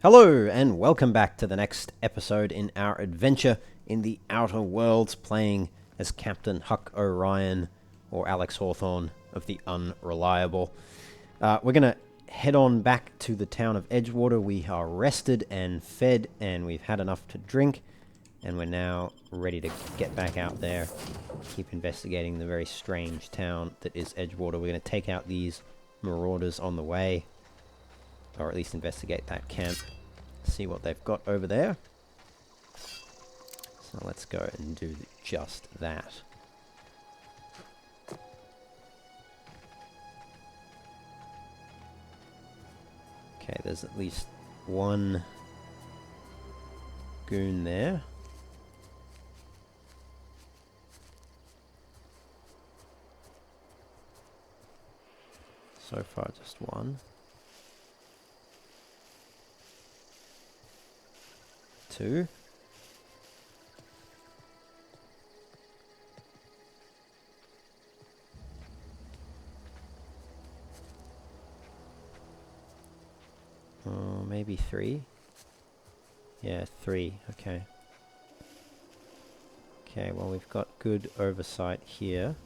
Hello, and welcome back to the next episode in our adventure in the Outer Worlds, playing as Captain Huck Orion, or Alex Hawthorne of the Unreliable. We're going to head on back to the town of Edgewater. We are rested and fed, and we've had enough to drink, and we're now ready to get back out there, keep investigating the very strange town that is Edgewater. We're going to take out these marauders on the way, or at least investigate that camp, see what they've got over there. So let's go and do just that. Okay, there's at least one goon there. So far, just one. Two. Oh, maybe three. Yeah, three. Okay. Okay, well, we've got good oversight here.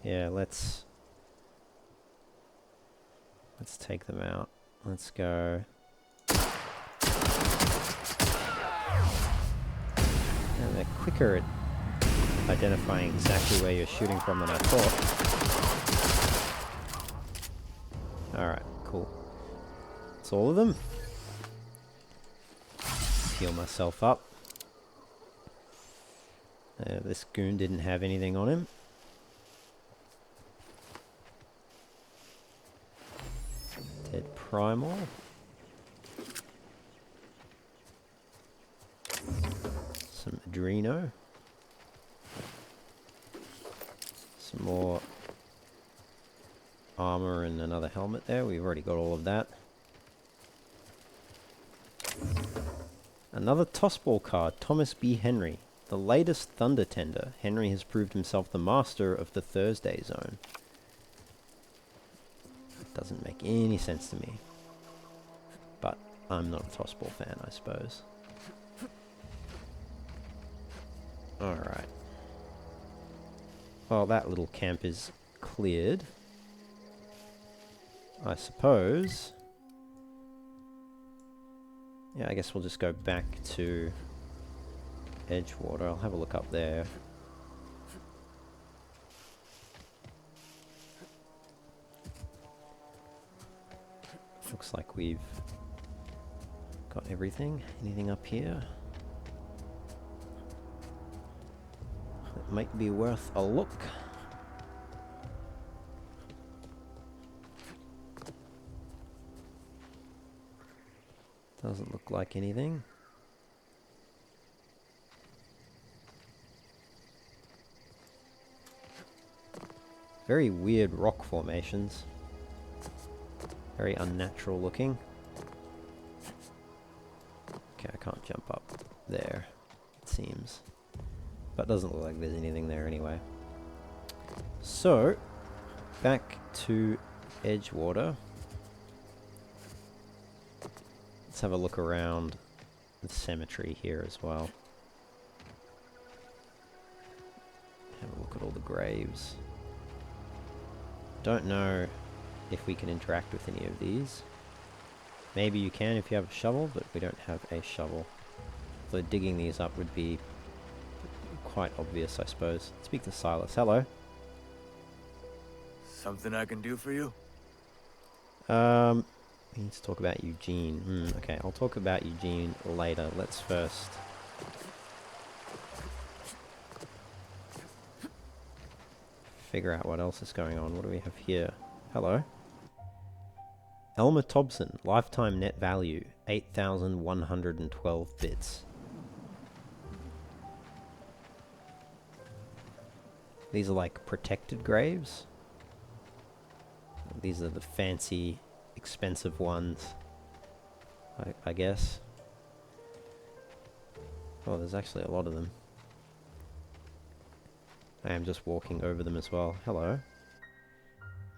Yeah, let's take them out. Let's go. And they're quicker at identifying exactly where you're shooting from than I thought. Alright, cool. That's all of them. Heal myself up. This goon didn't have anything on him. Dead primal. Some adreno. Some more armor and another helmet there. We've already got all of that. Another tossball card. Thomas B. Henry. The latest Thunder Tender. Henry has proved himself the master of the Thursday zone. Doesn't make any sense to me. But I'm not a tossball fan, I suppose. Alright. Well, that little camp is cleared. I suppose. Yeah, I guess we'll just go back to Edgewater. I'll have a look up there. Looks like we've got everything. Anything up here? It might be worth a look. Doesn't look like anything. Very weird rock formations. Very unnatural looking. Okay, I can't jump up there, it seems. But it doesn't look like there's anything there anyway. So, back to Edgewater. Let's have a look around the cemetery here as well. Have a look at all the graves. Don't know if we can interact with any of these. Maybe you can if you have a shovel, but we don't have a shovel. So digging these up would be quite obvious, I suppose. Speak to Silas. Hello. Something I can do for you? We need to talk about Eugene. Okay, I'll talk about Eugene later. Let's first figure out what else is going on. What do we have here? Hello. Elmer Thompson, lifetime net value, 8,112 bits. These are like protected graves. These are the fancy, expensive ones, I guess. Oh, there's actually a lot of them. I am just walking over them as well. Hello.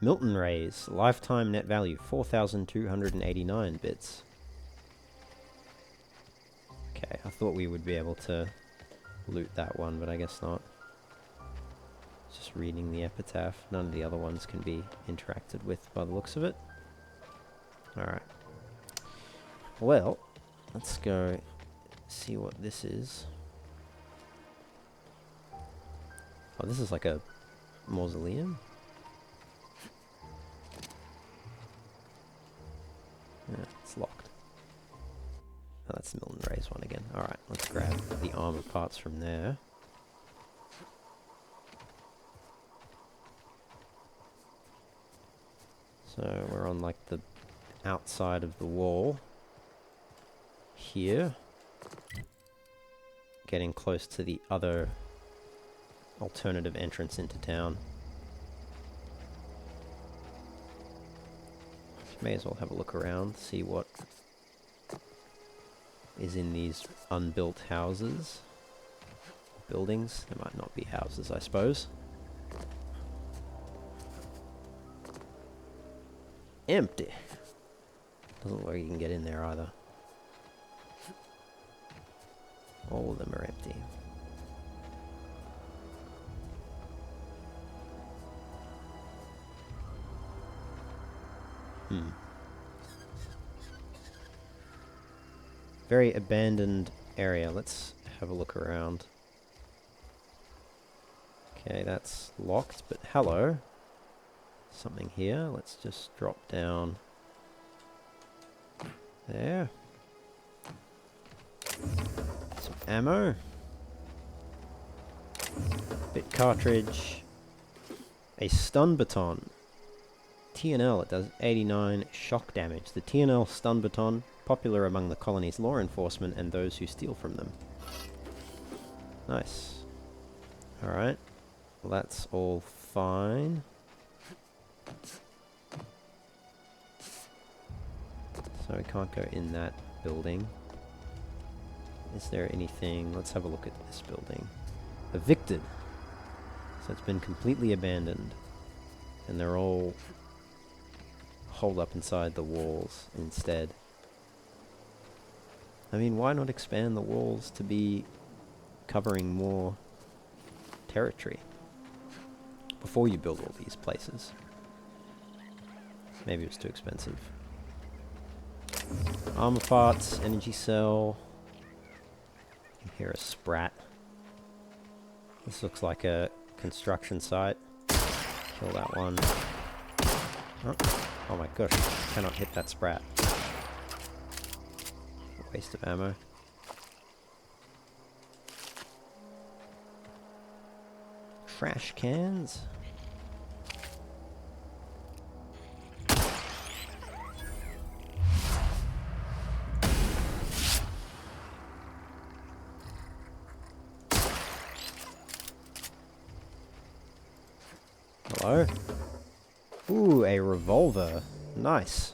Milton Rays, lifetime net value 4,289 bits. Okay, I thought we would be able to loot that one, but I guess not. Just reading the epitaph. None of the other ones can be interacted with by the looks of it. Alright. Well, let's go see what this is. Oh, this is like a mausoleum? Yeah, it's locked. Oh, that's the Milton Rays one again. Alright, let's grab the armor parts from there. So we're on like the outside of the wall here. Getting close to the other alternative entrance into town. May as well have a look around, see what is in these unbuilt houses. Buildings. There might not be houses, I suppose. Empty. Doesn't look like you can get in there either. All of them are empty. Very abandoned area. Let's have a look around. Okay, that's locked, but hello. Something here. Let's just drop down there. Some ammo. Bit cartridge. A stun baton. TNL, it does 89 shock damage. The TNL stun baton, popular among the colony's law enforcement and those who steal from them. Nice. Alright. Well, that's all fine. So we can't go in that building. Is there anything? Let's have a look at this building. Evicted. So it's been completely abandoned. And they're all holed up inside the walls instead. I mean, why not expand the walls to be covering more territory before you build all these places? Maybe it was too expensive. Armor parts, energy cell. You can hear a sprat. This looks like a construction site. Kill that one. Oh my gosh, cannot hit that sprat. Waste of ammo. Trash cans. Hello? Ooh, a revolver. Nice.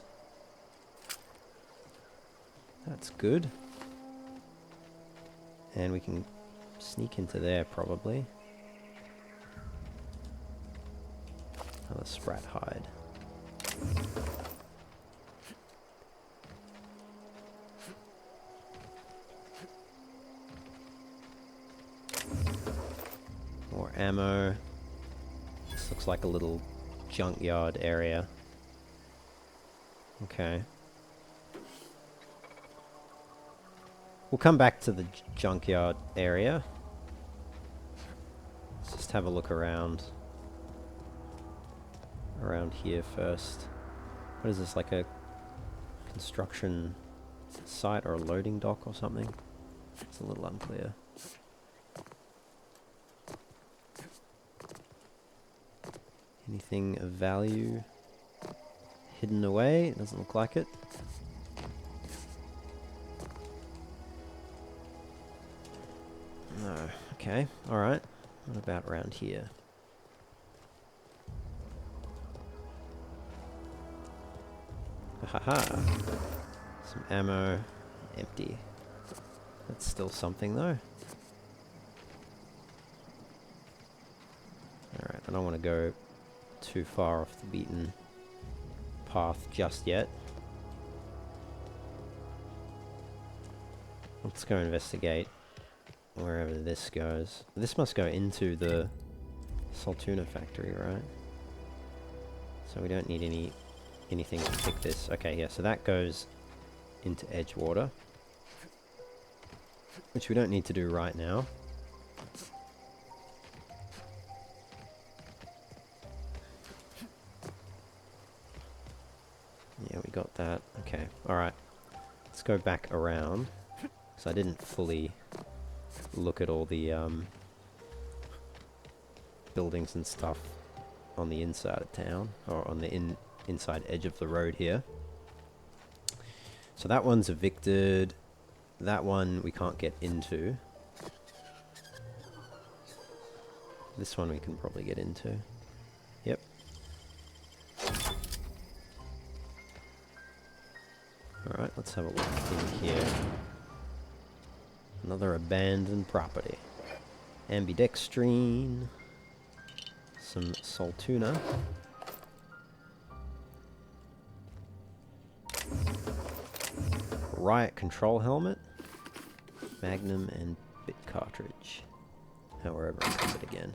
That's good. And we can sneak into there, probably. Another sprat hide. More ammo. This looks like a little junkyard area. Okay. We'll come back to the junkyard area. Let's just have a look around. Around here first. What is this, like a construction site or a loading dock or something? It's a little unclear. Anything of value hidden away? It doesn't look like it. No. Okay. Alright. What about around here? Haha. Some ammo. Empty. That's still something though. Alright, I don't want to go too far off the beaten path just yet. Let's go investigate wherever this goes. This must go into the Saltuna factory, right? So we don't need anything to pick this. Okay, yeah, so that goes into Edgewater, which we don't need to do right now. Yeah, we got that. Okay, alright. Let's go back around. So I didn't fully look at all the buildings and stuff on the inside of town, or on the inside edge of the road here. So that one's evicted. That one we can't get into. This one we can probably get into. Yep. Alright, let's have a look in here. Another abandoned property. Ambidextrine. Some Saltuna. Riot control helmet. Magnum and bit cartridge. However, I have it again.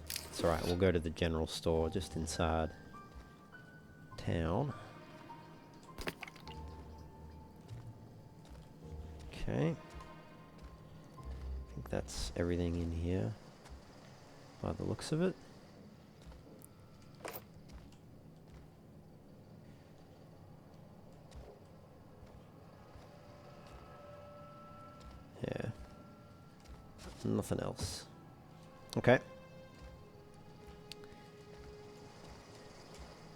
It's alright, we'll go to the general store just inside town. Okay. I think that's everything in here by the looks of it. Yeah. Nothing else. Okay.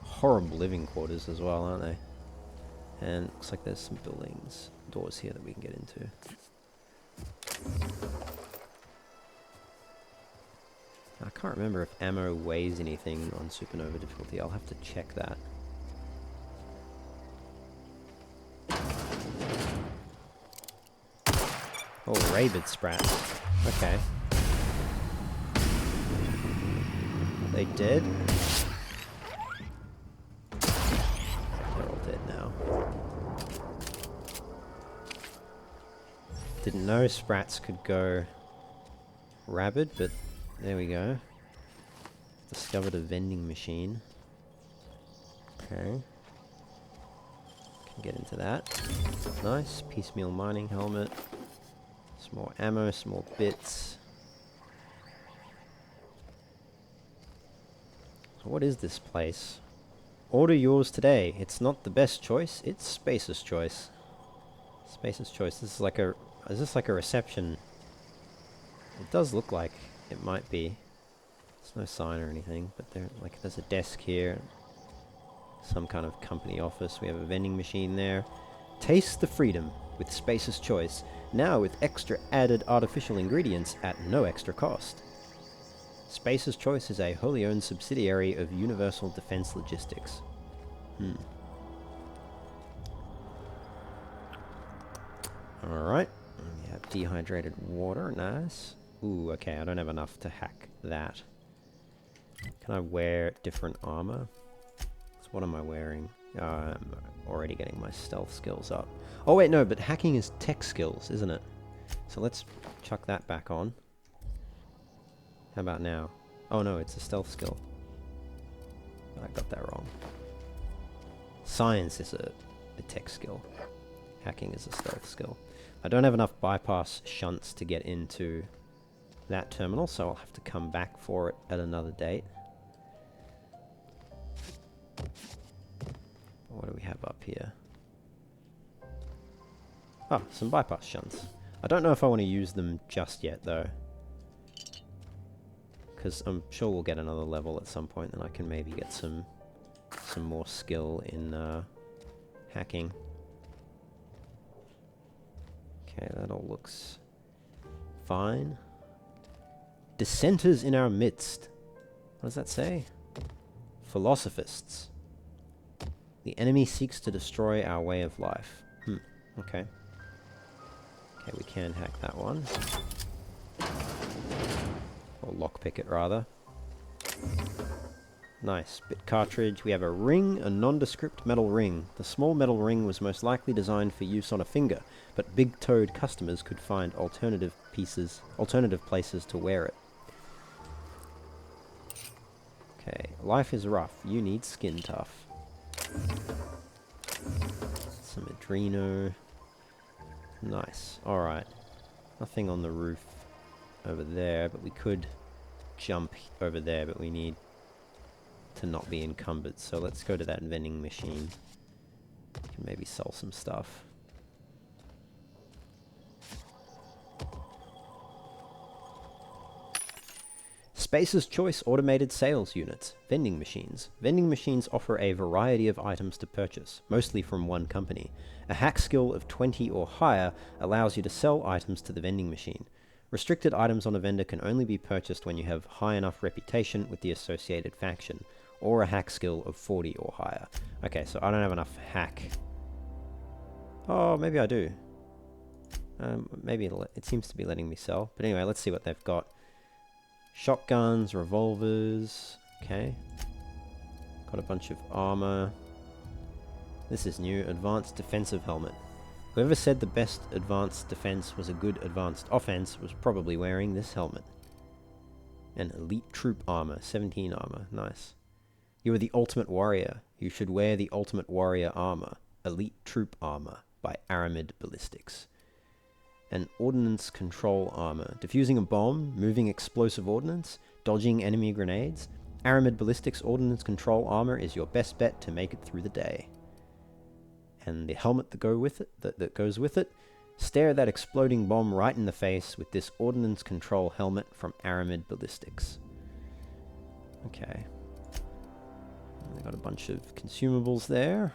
Horrible living quarters as well, aren't they? And looks like there's some buildings, doors here that we can get into. I can't remember if ammo weighs anything on Supernova difficulty. I'll have to check that. Oh, rabid sprats. Okay. Are they dead? They're all dead now. Didn't know sprats could go rabid, but there we go. Discovered a vending machine. Okay. Can get into that. Nice. Piecemeal mining helmet. Some more ammo, some more bits. So what is this place? Order yours today. It's not the best choice, it's Space's choice. Space's choice. This is like a... Is this like a reception? It does look like it might be. There's no sign or anything, but there's a desk here. Some kind of company office. We have a vending machine there. Taste the freedom with Space's choice. Now with extra added artificial ingredients at no extra cost. Space's Choice is a wholly owned subsidiary of Universal Defense Logistics. Alright. We have dehydrated water. Nice. Ooh, okay. I don't have enough to hack that. Can I wear different armor? So what am I wearing? I'm already getting my stealth skills up. Oh wait, no, but hacking is tech skills, isn't it? So let's chuck that back on. How about now? Oh no, it's a stealth skill. I got that wrong. Science is a tech skill. Hacking is a stealth skill. I don't have enough bypass shunts to get into that terminal, so I'll have to come back for it at another date. What do we have up here? Oh, some bypass shunts. I don't know if I want to use them just yet, though. Because I'm sure we'll get another level at some point, and I can maybe get some more skill in hacking. Okay, that all looks fine. Dissenters in our midst. What does that say? Philosophists. The enemy seeks to destroy our way of life. Okay. Okay, we can hack that one. Or lockpick it, rather. Nice. Bit cartridge. We have a ring, a nondescript metal ring. The small metal ring was most likely designed for use on a finger, but big-toed customers could find alternative places to wear it. Okay, life is rough. You need skin tough. Some Adreno. Nice. Alright. Nothing on the roof over there, but we could jump over there, but we need to not be encumbered. So let's go to that vending machine. Can maybe sell some stuff. Space's Choice Automated Sales Units. Vending machines. Vending machines offer a variety of items to purchase, mostly from one company. A hack skill of 20 or higher allows you to sell items to the vending machine. Restricted items on a vendor can only be purchased when you have high enough reputation with the associated faction, or a hack skill of 40 or higher. Okay, so I don't have enough hack. Oh, maybe I do. Maybe it seems to be letting me sell. But anyway, let's see what they've got. Shotguns, revolvers. Okay. Got a bunch of armor. This is new. Advanced defensive helmet. Whoever said the best advanced defense was a good advanced offense was probably wearing this helmet. And elite troop armor. 17 armor. Nice. You are the ultimate warrior. You should wear the ultimate warrior armor. Elite troop armor by Aramid Ballistics. And ordnance control armor. Defusing a bomb, moving explosive ordnance, dodging enemy grenades. Aramid Ballistics ordnance control armor is your best bet to make it through the day. And the helmet that goes with it. Stare that exploding bomb right in the face with this ordnance control helmet from Aramid Ballistics. Okay. They got a bunch of consumables there.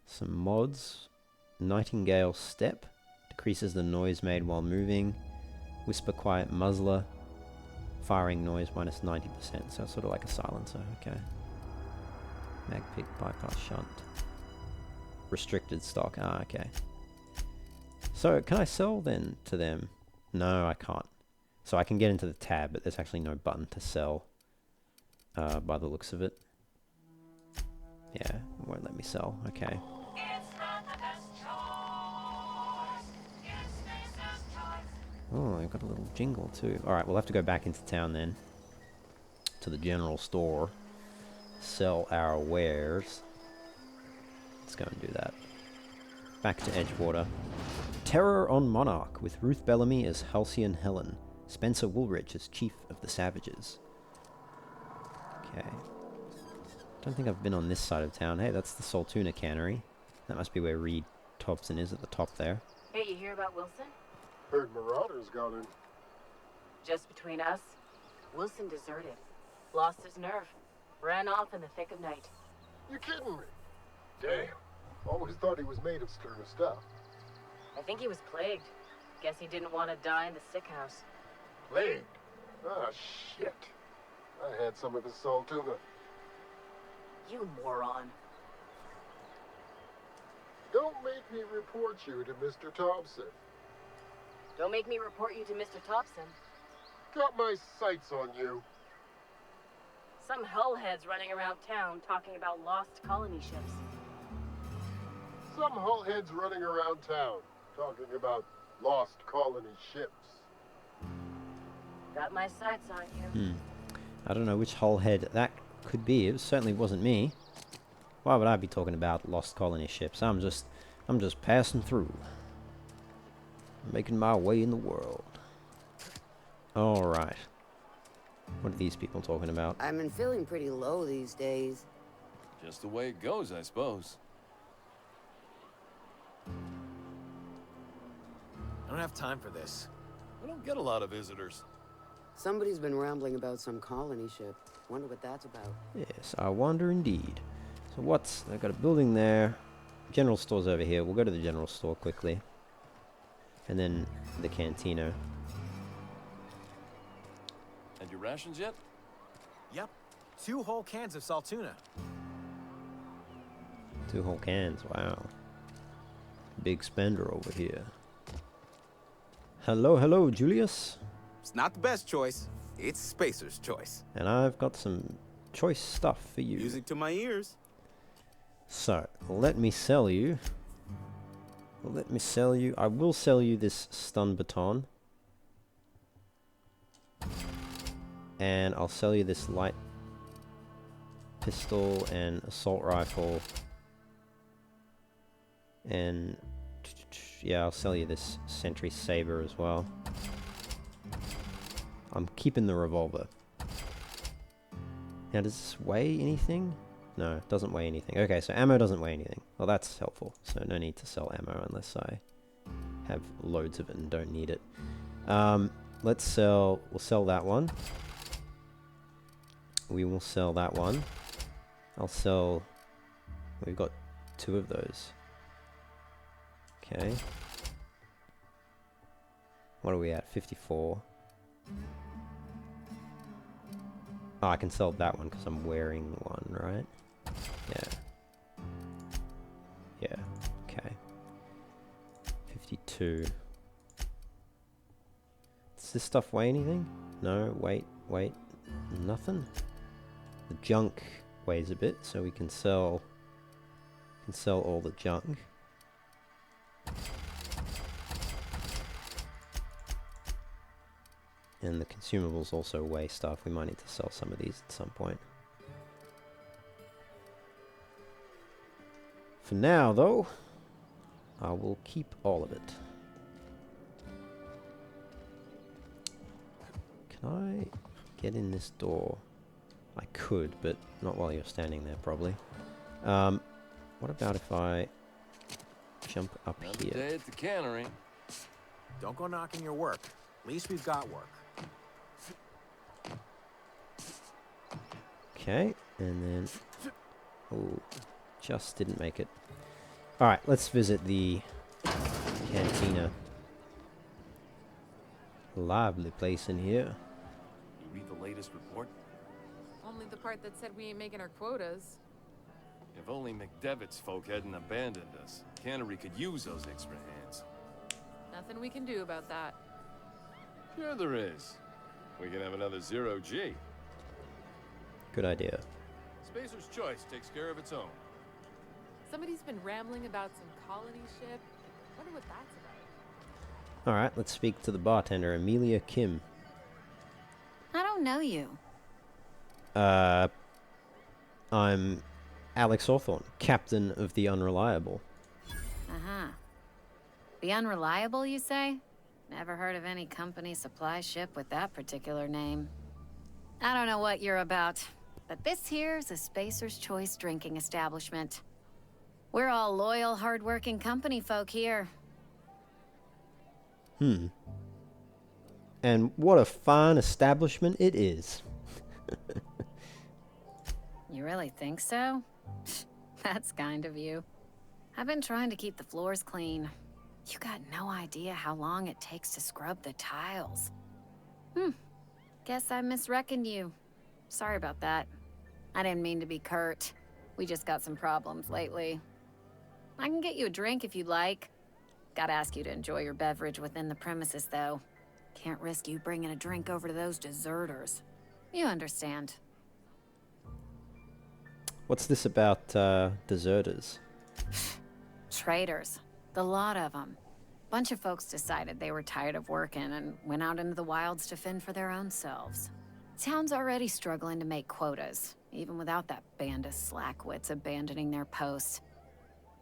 Some mods. Nightingale Step. Decreases the noise made while moving. Whisper Quiet Muzzler. Firing noise minus 90%. So it's sort of like a silencer. Okay. Magpick Bypass Shunt. Restricted stock. Ah, okay. So can I sell then to them? No, I can't. So I can get into the tab, but there's actually no button to sell. By the looks of it. Yeah, it won't let me sell. Okay. Oh, I've got a little jingle too. Alright, we'll have to go back into town then. To the general store. Sell our wares. Let's go and do that. Back to Edgewater. Terror on Monarch with Ruth Bellamy as Halcyon Helen. Spencer Woolrich as Chief of the Savages. Okay. Don't think I've been on this side of town. Hey, that's the Saltuna Cannery. That must be where Reed Thompson is at the top there. Hey, you hear about Wilson? Heard Marauders got him. Just between us, Wilson deserted. Lost his nerve. Ran off in the thick of night. You kidding me? Damn. Always thought he was made of sterner stuff. I think he was plagued. Guess he didn't want to die in the sick house. Plagued? Ah, shit. I had some of his Saltuna. You moron. Don't make me report you to Mr. Thompson. Don't make me report you to Mr. Thompson. Got my sights on you. Some hullheads running around town talking about lost colony ships. Some hullheads running around town talking about lost colony ships. Got my sights on you. I don't know which hullhead that could be. It certainly wasn't me. Why would I be talking about lost colony ships? I'm just passing through. Making my way in the world. Alright. What are these people talking about? I've been feeling pretty low these days. Just the way it goes, I suppose. I don't have time for this. We don't get a lot of visitors. Somebody's been rambling about some colony ship. Wonder what that's about. Yes, I wonder indeed. So they've got a building there. General store's over here. We'll go to the general store quickly. And then the cantina. And your rations yet? Yep. 2 whole cans of Saltuna. 2 whole cans, wow. Big spender over here. Hello, Julius. It's not the best choice. It's Spacer's choice. And I've got some choice stuff for you. Music to my ears. So, let me sell you. I will sell you this stun baton. And I'll sell you this light pistol and assault rifle. And yeah, I'll sell you this sentry saber as well. I'm keeping the revolver. Now, does this weigh anything? No, it doesn't weigh anything. Okay, so ammo doesn't weigh anything. Well, that's helpful. So no need to sell ammo unless I have loads of it and don't need it. We'll sell that one. We will sell that one. We've got 2 of those. Okay. What are we at? 54. Oh, I can sell that one because I'm wearing one, right? Yeah, okay. 52. Does this stuff weigh anything? No, wait, nothing? The junk weighs a bit, so we can sell all the junk. And the consumables also weigh stuff. We might need to sell some of these at some point. For now, though, I will keep all of it. Can I get in this door? I could, but not while you're standing there, probably. What about if I jump up Another here? day at the cannery. Don't go knocking your work. At least we've got work. Okay, and then... Oh, just didn't make it. Alright, let's visit the cantina. Lively place in here. You read the latest report? Only the part that said we ain't making our quotas. If only McDevitt's folk hadn't abandoned us. Cannery could use those extra hands. Nothing we can do about that. Sure there is. We can have another 0G. Good idea. Spacer's choice takes care of its own. Somebody's been rambling about some colony ship. Wonder what that's about. Alright, let's speak to the bartender, Amelia Kim. I don't know you. I'm Alex Hawthorne, captain of the Unreliable. Uh-huh. The Unreliable, you say? Never heard of any company supply ship with that particular name. I don't know what you're about, but this here's a Spacer's Choice drinking establishment. We're all loyal, hard-working company folk here. And what a fine establishment it is. You really think so? That's kind of you. I've been trying to keep the floors clean. You got no idea how long it takes to scrub the tiles. Guess I misreckoned you. Sorry about that. I didn't mean to be curt. We just got some problems lately. I can get you a drink if you'd like. Gotta ask you to enjoy your beverage within the premises, though. Can't risk you bringing a drink over to those deserters. You understand. What's this about, deserters? Traitors. The lot of them. Bunch of folks decided they were tired of working and went out into the wilds to fend for their own selves. Town's already struggling to make quotas, even without that band of slackwits abandoning their posts.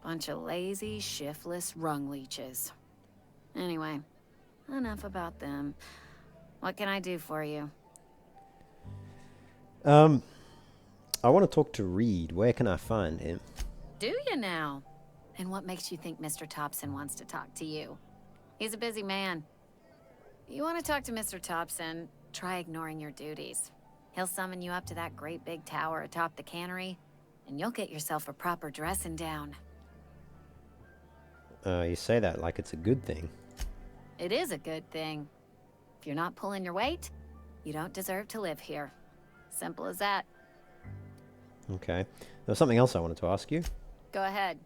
Bunch of lazy, shiftless rung leeches. Anyway, enough about them. What can I do for you? I want to talk to Reed. Where can I find him? Do you now? And what makes you think Mr. Thompson wants to talk to you? He's a busy man. You want to talk to Mr. Thompson, try ignoring your duties. He'll summon you up to that great big tower atop the cannery, and you'll get yourself a proper dressing down. You say that like it's a good thing. It is a good thing. If you're not pulling your weight, you don't deserve to live here. Simple as that. Okay. There's something else I wanted to ask you. Go ahead.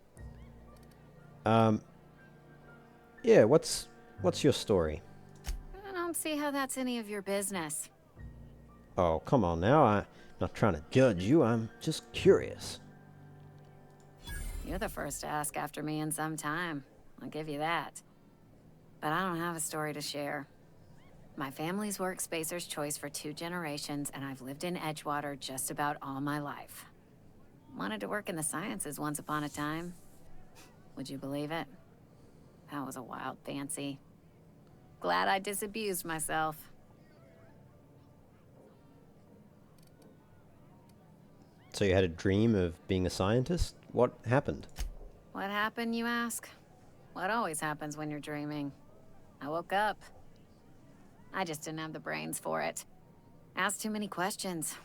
Yeah, what's your story? I don't see how that's any of your business. Oh, come on now. I'm not trying to judge you. I'm just curious. You're the first to ask after me in some time. I'll give you that. But I don't have a story to share. My family's worked Spacer's Choice for 2 generations, and I've lived in Edgewater just about all my life. Wanted to work in the sciences once upon a time. Would you believe it? That was a wild fancy. Glad I disabused myself. So you had a dream of being a scientist? What happened? What happened, you ask? What always happens when you're dreaming? I woke up. I just didn't have the brains for it. Asked too many questions.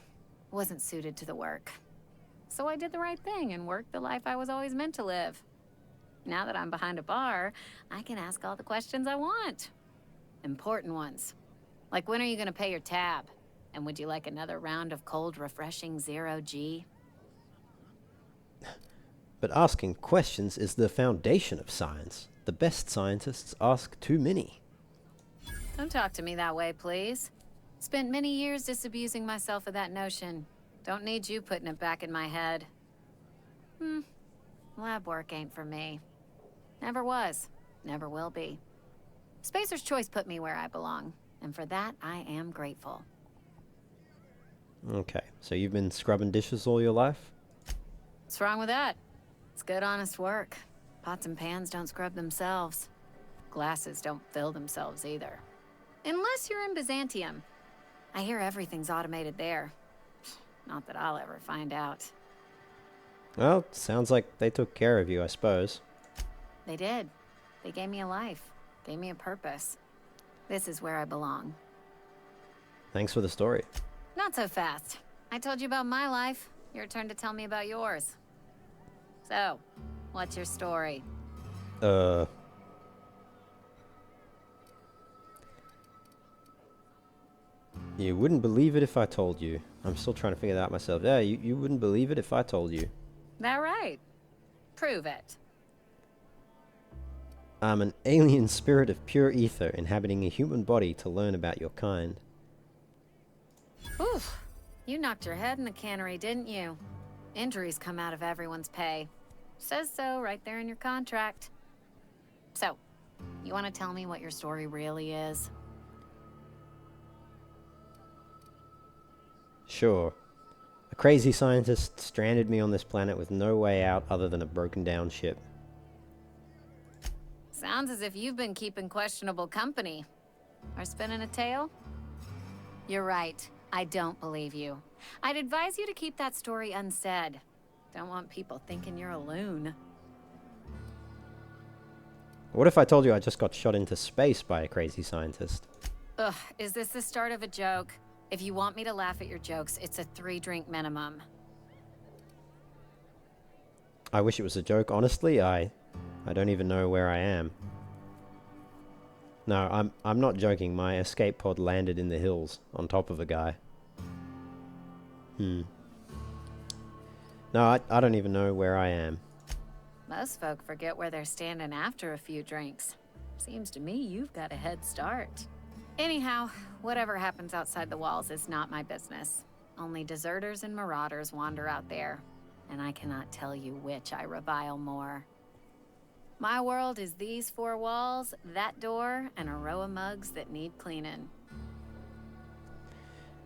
Wasn't suited to the work. So I did the right thing and worked the life I was always meant to live. Now that I'm behind a bar, I can ask all the questions I want. Important ones. Like, when are you gonna pay your tab? And would you like another round of cold, refreshing 0G? But asking questions is the foundation of science. The best scientists ask too many. Don't talk to me that way, please. Spent many years disabusing myself of that notion. Don't need you putting it back in my head. Lab work ain't for me. Never was. Never will be. Spacer's Choice put me where I belong, and for that, I am grateful. Okay, so you've been scrubbing dishes all your life? What's wrong with that? It's good, honest work. Pots and pans don't scrub themselves. Glasses don't fill themselves either. Unless you're in Byzantium. I hear everything's automated there. Not that I'll ever find out. Well, sounds like they took care of you, I suppose. They did. They gave me a life. Gave me a purpose. This is where I belong. Thanks for the story. Not so fast. I told you about my life. Your turn to tell me about yours. So, what's your story? You wouldn't believe it if I told you. I'm still trying to figure that out myself. Yeah, you wouldn't believe it if I told you. That right? Prove it. I'm an alien spirit of pure ether inhabiting a human body to learn about your kind. Oof. You knocked your head in the cannery, didn't you? Injuries come out of everyone's pay. Says so right there in your contract. So, you want to tell me what your story really is? Sure. A crazy scientist stranded me on this planet with no way out other than a broken down ship. Sounds as if you've been keeping questionable company. Or spinning a tale? You're right. I don't believe you. I'd advise you to keep that story unsaid. Don't want people thinking you're a loon. What if I told you I just got shot into space by a crazy scientist? Ugh, is this the start of a joke? If you want me to laugh at your jokes, it's a 3-drink minimum. I wish it was a joke, honestly. I don't even know where I am. No, I'm not joking. My escape pod landed in the hills on top of a guy. No, I don't even know where I am. Most folk forget where they're standing after a few drinks. Seems to me you've got a head start. Anyhow, whatever happens outside the walls is not my business. Only deserters and marauders wander out there, and I cannot tell you which I revile more. My world is these 4 walls, that door, and a row of mugs that need cleaning.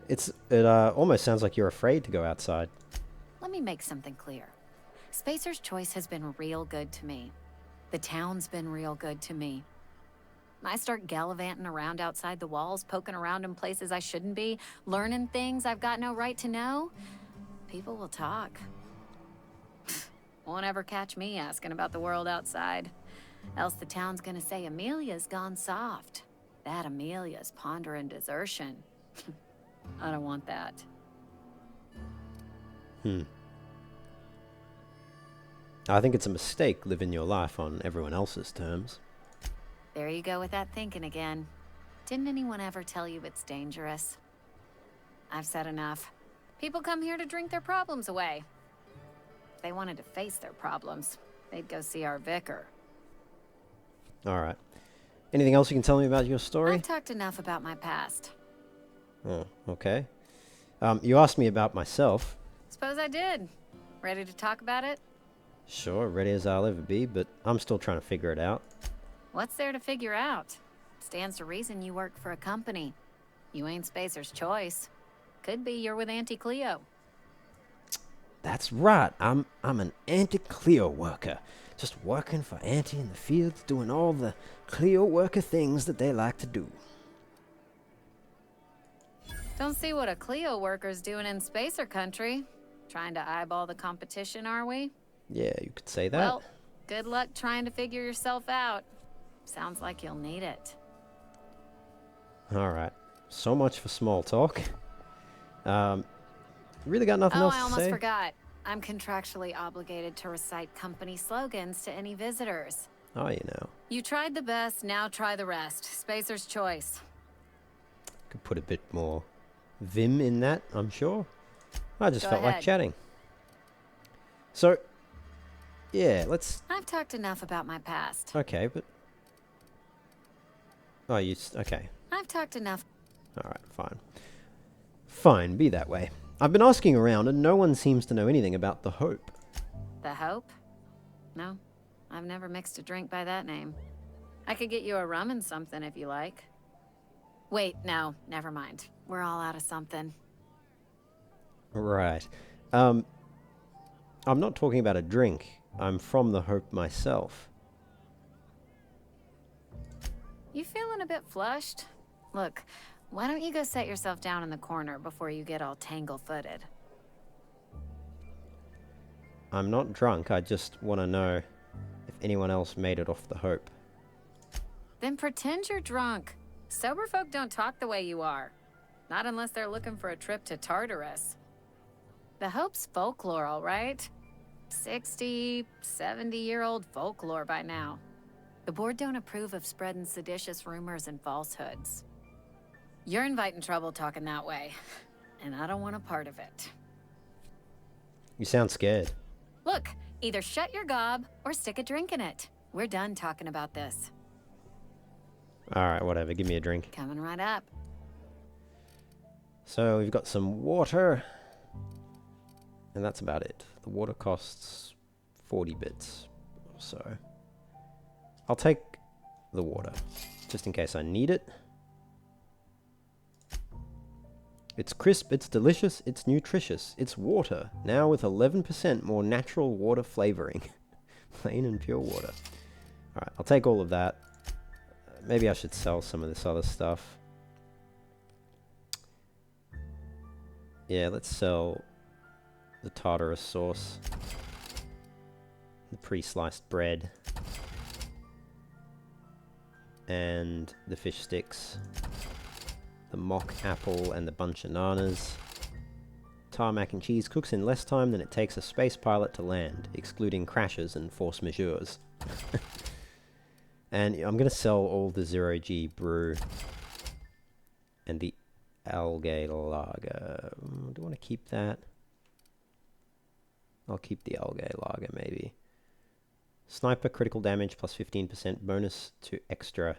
It almost sounds like you're afraid to go outside. Let me make something clear. Spacer's Choice has been real good to me. The town's been real good to me. I start gallivanting around outside the walls, poking around in places I shouldn't be, learning things I've got no right to know. People will talk. Won't ever catch me asking about the world outside. Else the town's gonna say Amelia's gone soft. That Amelia's pondering desertion. I don't want that. I think it's a mistake living your life on everyone else's terms. There you go with that thinking again. Didn't anyone ever tell you it's dangerous? I've said enough. People come here to drink their problems away. If they wanted to face their problems, they'd go see our vicar. Alright. Anything else you can tell me about your story? I've talked enough about my past. Oh, okay. You asked me about myself. Suppose I did. Ready to talk about it? Sure, ready as I'll ever be, but I'm still trying to figure it out. What's there to figure out? Stands to reason you work for a company. You ain't Spacer's choice. Could be you're with Auntie Cleo. That's right. I'm an anti-Cleo worker. Just working for Auntie in the fields, doing all the Cleo worker things that they like to do. Don't see what a Cleo worker's doing in Spacer country. Trying to eyeball the competition, are we? Yeah, you could say that. Well, good luck trying to figure yourself out. Sounds like you'll need it. Alright. So much for small talk. Really got nothing else to say? I almost forgot. I'm contractually obligated to recite company slogans to any visitors. Oh, you know. You tried the best, now try the rest. Spacer's choice. Could put a bit more vim in that, I'm sure. I just Go felt like ahead. chatting. So, yeah, let's... I've talked enough about my past. Okay, but... Oh, okay. I've talked enough. Alright, fine. Fine, be that way. I've been asking around and no one seems to know anything about the Hope. The Hope? No, I've never mixed a drink by that name. I could get you a rum and something if you like. Wait, no, never mind. We're all out of something. Right. I'm not talking about a drink. I'm from the Hope myself. You feeling a bit flushed? Look, why don't you go set yourself down in the corner before you get all tangle-footed? I'm not drunk, I just want to know if anyone else made it off the Hope. Then pretend you're drunk. Sober folk don't talk the way you are. Not unless they're looking for a trip to Tartarus. The Hope's folklore, all right? 60, 70-year-old folklore by now. The board don't approve of spreading seditious rumors and falsehoods. You're inviting trouble talking that way, and I don't want a part of it. You sound scared. Look, either shut your gob or stick a drink in it. We're done talking about this. Alright, whatever, give me a drink. Coming right up. So, we've got some water. And that's about it. The water costs 40 bits or so. I'll take the water, just in case I need it. It's crisp, it's delicious, it's nutritious. It's water, now with 11% more natural water flavoring. Plain and pure water. Alright, I'll take all of that. Maybe I should sell some of this other stuff. Yeah, let's sell the Tartarus sauce. The pre-sliced bread. And the fish sticks. The mock apple and the bunch of nanas. Tarmac and cheese cooks in less time than it takes a space pilot to land, excluding crashes and force majeures. And I'm going to sell all the 0G brew and the algae lager. Do I want to keep that? I'll keep the algae lager maybe. Sniper critical damage plus 15%, bonus to extra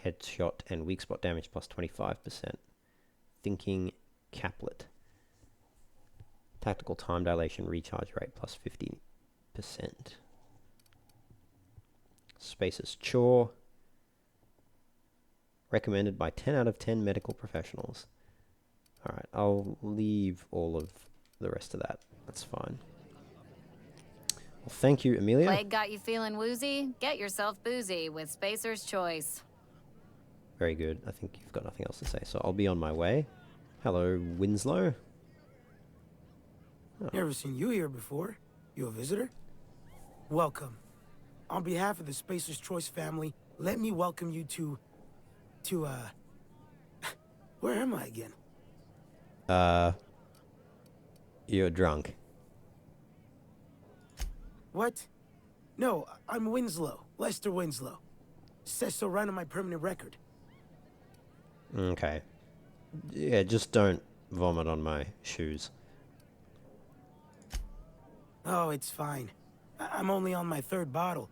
headshot and weak spot damage plus 25%. Thinking caplet. Tactical time dilation recharge rate plus 15%. Spacer's chore. Recommended by 10 out of 10 medical professionals. Alright, I'll leave all of the rest of that. That's fine. Well, thank you, Amelia. Plague got you feeling woozy? Get yourself boozy with Spacer's Choice. Very good. I think you've got nothing else to say, so I'll be on my way. Hello, Winslow. Oh. Never seen you here before. You a visitor? Welcome. On behalf of the Spacer's Choice family, let me welcome you to where am I again? You're drunk. What? No, I'm Winslow. Lester Winslow. Says so right on my permanent record. Okay. Yeah, just don't vomit on my shoes. Oh, it's fine. I'm only on my 3rd bottle.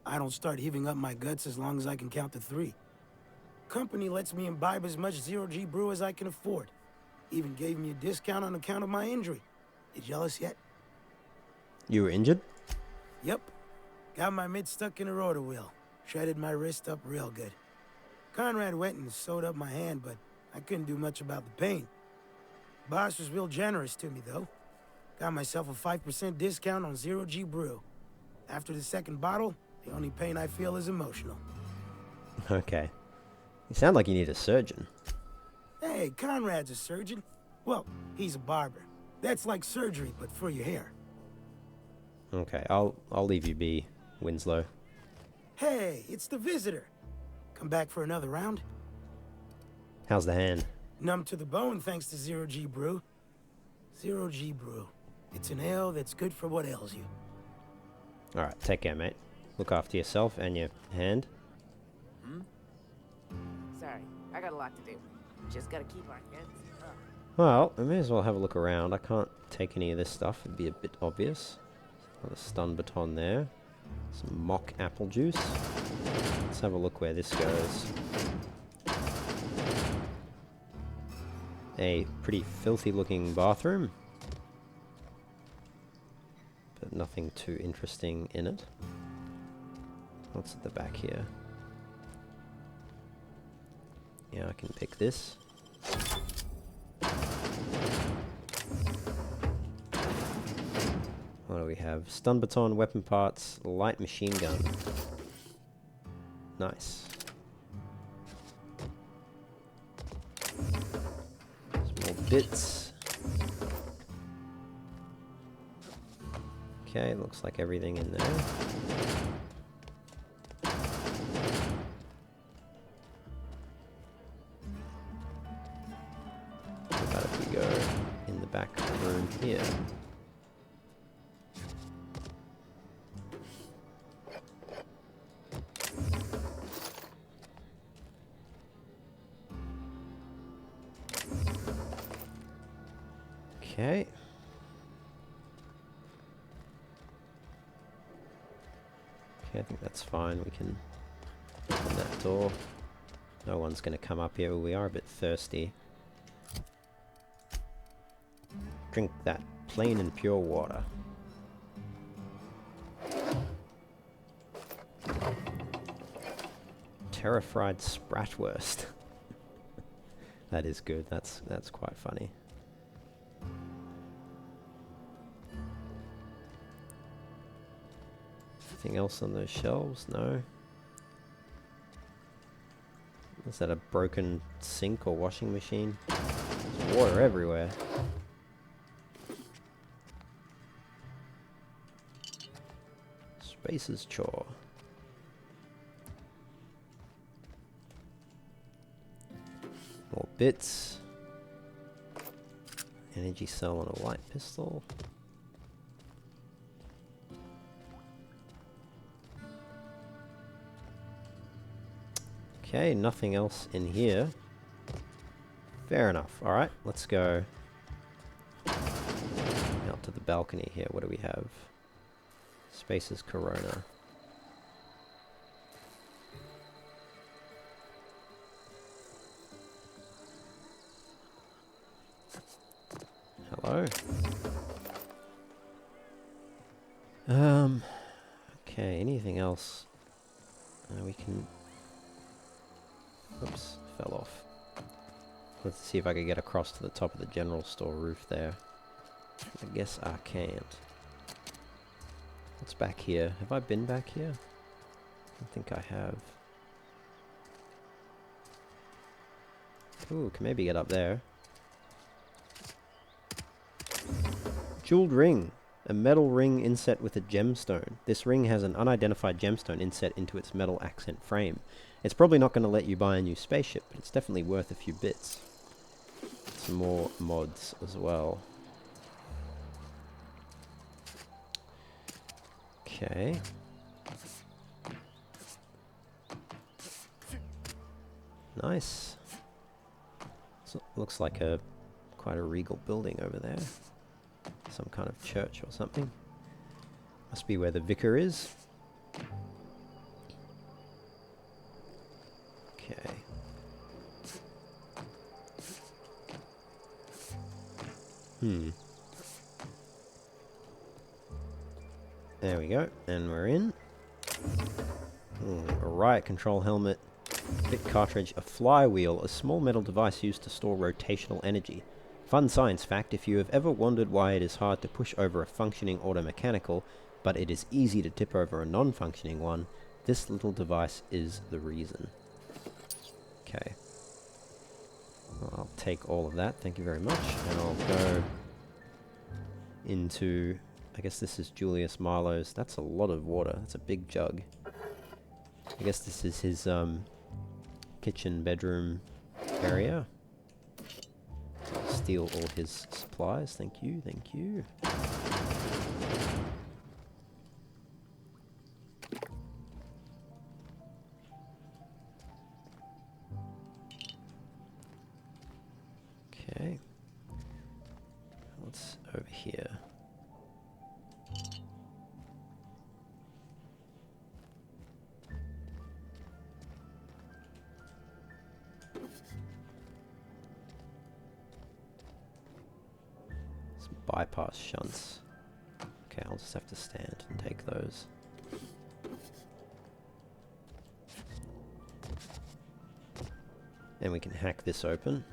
I don't start heaving up my guts as long as I can count to 3. Company lets me imbibe as much 0G brew as I can afford. Even gave me a discount on account of my injury. You jealous yet? You were injured? Yep. Got my mid stuck in a rotor wheel. Shredded my wrist up real good. Conrad went and sewed up my hand, but I couldn't do much about the pain. Boss was real generous to me, though. Got myself a 5% discount on Zero G Brew. After the second bottle, the only pain I feel is emotional. Okay. You sound like you need a surgeon. Hey, Conrad's a surgeon. Well, he's a barber. That's like surgery, but for your hair. Okay, I'll leave you be, Winslow. Hey, it's the visitor. Come back for another round? How's the hand? Numb to the bone thanks to Zero G Brew. Zero G Brew. It's an ale that's good for what ails you. Alright, take care, mate. Look after yourself and your hand. Sorry, I got a lot to do. Just gotta keep our heads up. Well, I may as well have a look around. I can't take any of this stuff. It'd be a bit obvious. Another stun baton there. Some mock apple juice. Let's have a look where this goes. A pretty filthy looking bathroom. But nothing too interesting in it. What's at the back here? Yeah, I can pick this. What do we have? Stun baton, weapon parts, light machine gun. Nice. Some more bits. Okay, looks like everything in there. What about if we go in the back room here? Okay. Okay, I think that's fine. We can open that door. No one's going to come up here. We are a bit thirsty. Drink that plain and pure water. Terra-fried spratwurst. That is good. That's quite funny. Anything else on those shelves? No. Is that a broken sink or washing machine? There's water everywhere. Spacer's chore. More bits. Energy cell and a light pistol. Okay, nothing else in here. Fair enough. Alright, let's go out to the balcony here. What do we have? Spaces Corona. Hello? Okay, anything else? We can... Oops, fell off. Let's see if I can get across to the top of the general store roof there. I guess I can't. What's back here? Have I been back here? I don't think I have. Ooh, can maybe get up there. Jeweled ring. A metal ring inset with a gemstone. This ring has an unidentified gemstone inset into its metal accent frame. It's probably not going to let you buy a new spaceship, but it's definitely worth a few bits. Some more mods as well. Okay. Nice. So, looks like quite a regal building over there. Some kind of church or something. Must be where the vicar is. Okay. There we go, and we're in. A riot control helmet, bit cartridge, a flywheel, a small metal device used to store rotational energy. Fun science fact, if you have ever wondered why it is hard to push over a functioning automechanical, but it is easy to tip over a non-functioning one, this little device is the reason. Okay. Well, I'll take all of that, thank you very much, and I'll go into, I guess this is Julius Marlowe's. That's a lot of water, that's a big jug. I guess this is his kitchen bedroom area. I'll steal all his supplies, thank you, thank you. Okay. What's over here? Some bypass shunts. Okay, I'll just have to stand and take those. And we can hack this open.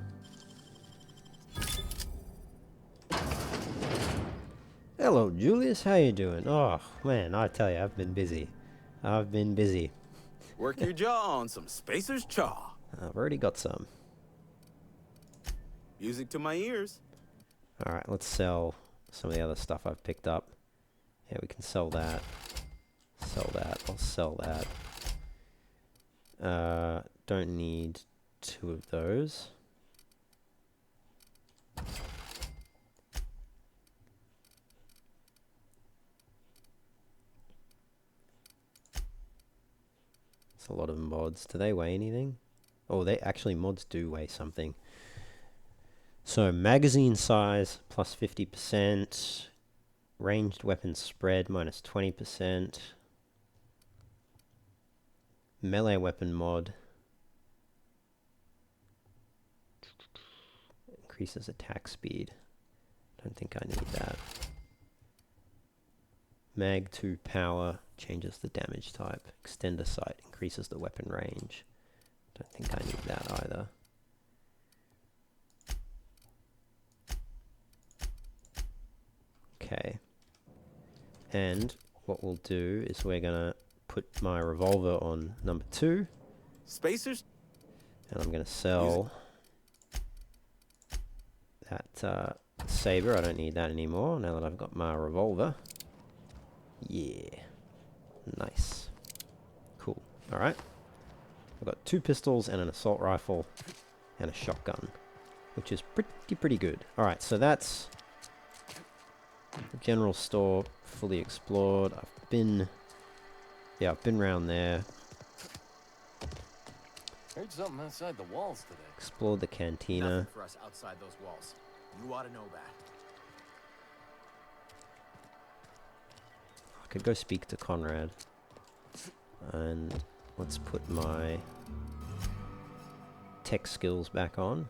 Hello, Julius. How you doing? Oh, man, I tell you, I've been busy. I've been busy. Work your jaw on some Spacer's Chaw. I've already got some. Music to my ears. Alright, let's sell some of the other stuff I've picked up. Yeah, we can sell that. Sell that. I'll sell that. Don't need 2 of those. It's a lot of mods. Do they weigh anything? Oh, they actually, mods do weigh something. So, magazine size, plus 50%. Ranged weapon spread, minus 20%. Melee weapon mod. Increases attack speed. Don't think I need that. Mag 2 power changes the damage type. Extender sight increases the weapon range. Don't think I need that either. Okay. And what we'll do is we're gonna put my revolver on number 2. Spacers. And I'm gonna sell that saber. I don't need that anymore now that I've got my revolver. Yeah. Nice. Cool. Alright. I've got 2 pistols and an assault rifle and a shotgun, which is pretty good. Alright, so that's the general store fully explored. I've been around there. Heard something outside the walls today. Explored the cantina. Nothing for us outside those walls. You ought to know that. I could go speak to Conrad. And let's put my tech skills back on.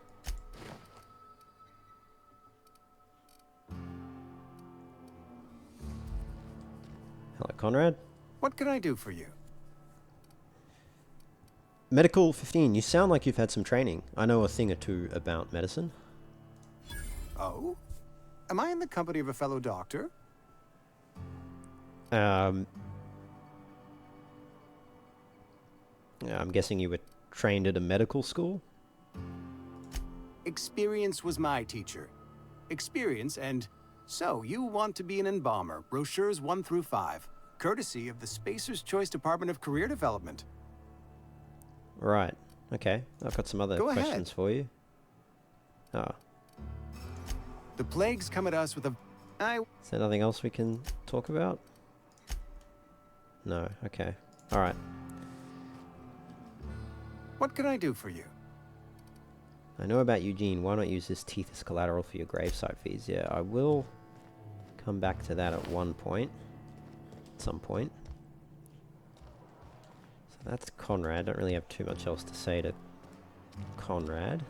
Hello, Conrad. What can I do for you? Medical 15, you sound like you've had some training. I know a thing or two about medicine. Oh? Am I in the company of a fellow doctor? Yeah, I'm guessing you were trained at a medical school? Experience was my teacher. Experience and... So, you want to be an embalmer, brochures 1 through 5, courtesy of the Spacer's Choice Department of Career Development. Right. Okay. I've got some other questions for you. Oh. The plagues come at us with a... Is there nothing else we can talk about? No. Okay. Alright. What can I do for you? I know about Eugene. Why not use his teeth as collateral for your gravesite fees? Yeah, I will come back to that at one point. At some point. So that's Conrad. Don't really have too much else to say to Conrad.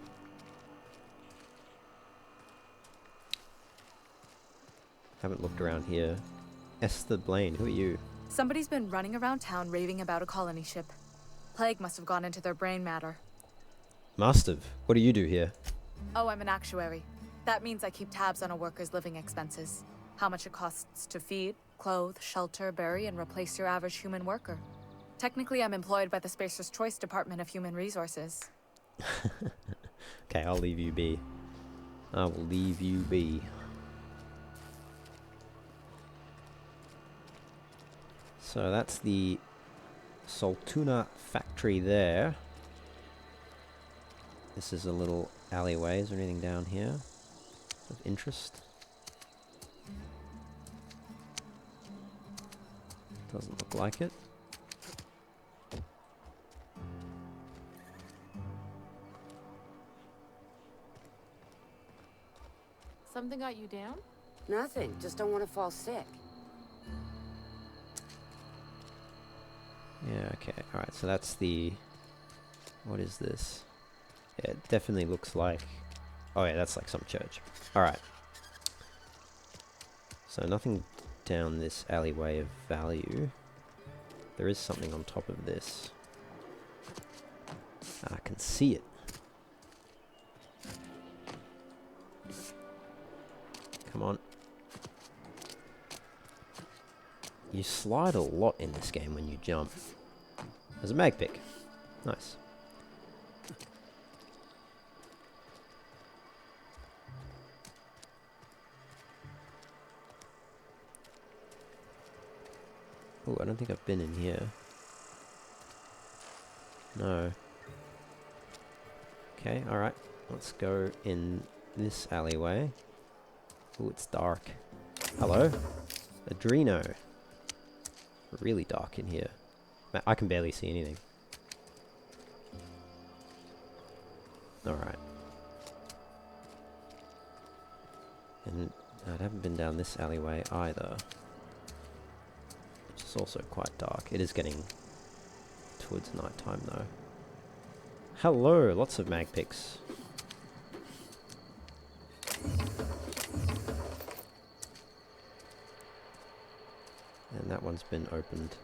Haven't looked around here. Esther Blaine, who are you? Somebody's been running around town raving about a colony ship. Plague must have gone into their brain matter. Must have. What do you do here? Oh, I'm an actuary. That means I keep tabs on a worker's living expenses. How much it costs to feed, clothe, shelter, bury, and replace your average human worker. Technically, I'm employed by the Spacer's Choice Department of Human Resources. Okay, I'll leave you be. I will leave you be. So that's the Saltuna factory there. This is a little alleyway. Is there anything down here of interest? Doesn't look like it. Something got you down? Nothing. Just don't want to fall sick. Yeah, okay. Alright, so that's the... What is this? Yeah, it definitely looks like... Oh yeah, that's like some church. Alright. So nothing down this alleyway of value. There is something on top of this. I can see it. Come on. You slide a lot in this game when you jump. There's a mag pick. Nice. Oh, I don't think I've been in here. No. Okay, alright. Let's go in this alleyway. Oh, it's dark. Hello? Adreno. Really dark in here. I can barely see anything. Alright. And I haven't been down this alleyway either. Which is also quite dark. It is getting towards night time though. Hello! Lots of mag picks. And that one's been opened.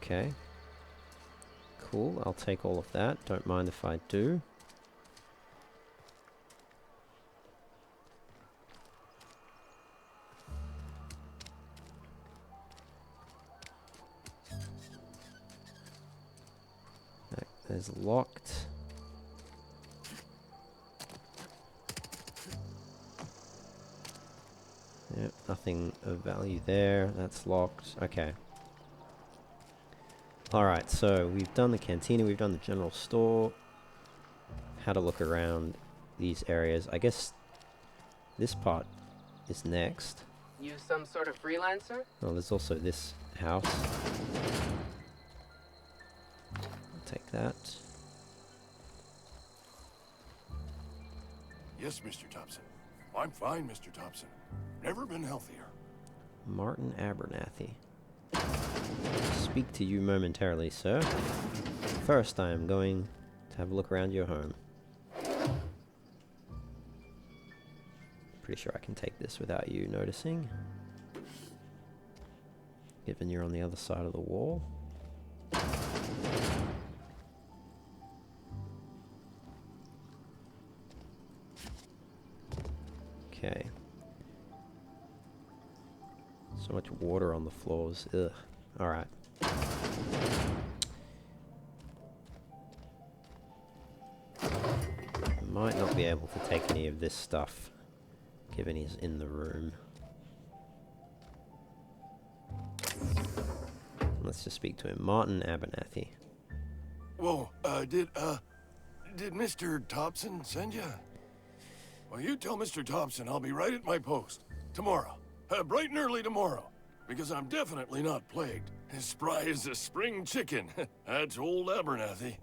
Okay. Cool, I'll take all of that. Don't mind if I do. That is locked. Yep, nothing of value there. That's locked. Okay. Alright, so we've done the cantina, we've done the general store. Had a look around these areas. I guess this part is next. You some sort of freelancer? Oh, there's also this house. I'll take that. Yes, Mr. Thompson. I'm fine, Mr. Thompson. Never been healthier. Martin Abernathy. Speak to you momentarily, sir. First, I am going to have a look around your home. Pretty sure I can take this without you noticing. Given you're on the other side of the wall. Okay. So much water on the floors. Ugh. Alright. Might not be able to take any of this stuff, given he's in the room. Let's just speak to him. Martin Abernathy. Whoa, did Mr. Thompson send you? Well, you tell Mr. Thompson I'll be right at my post. Tomorrow. Bright and early tomorrow. Because I'm definitely not plagued. As spry as a spring chicken. That's old Abernathy.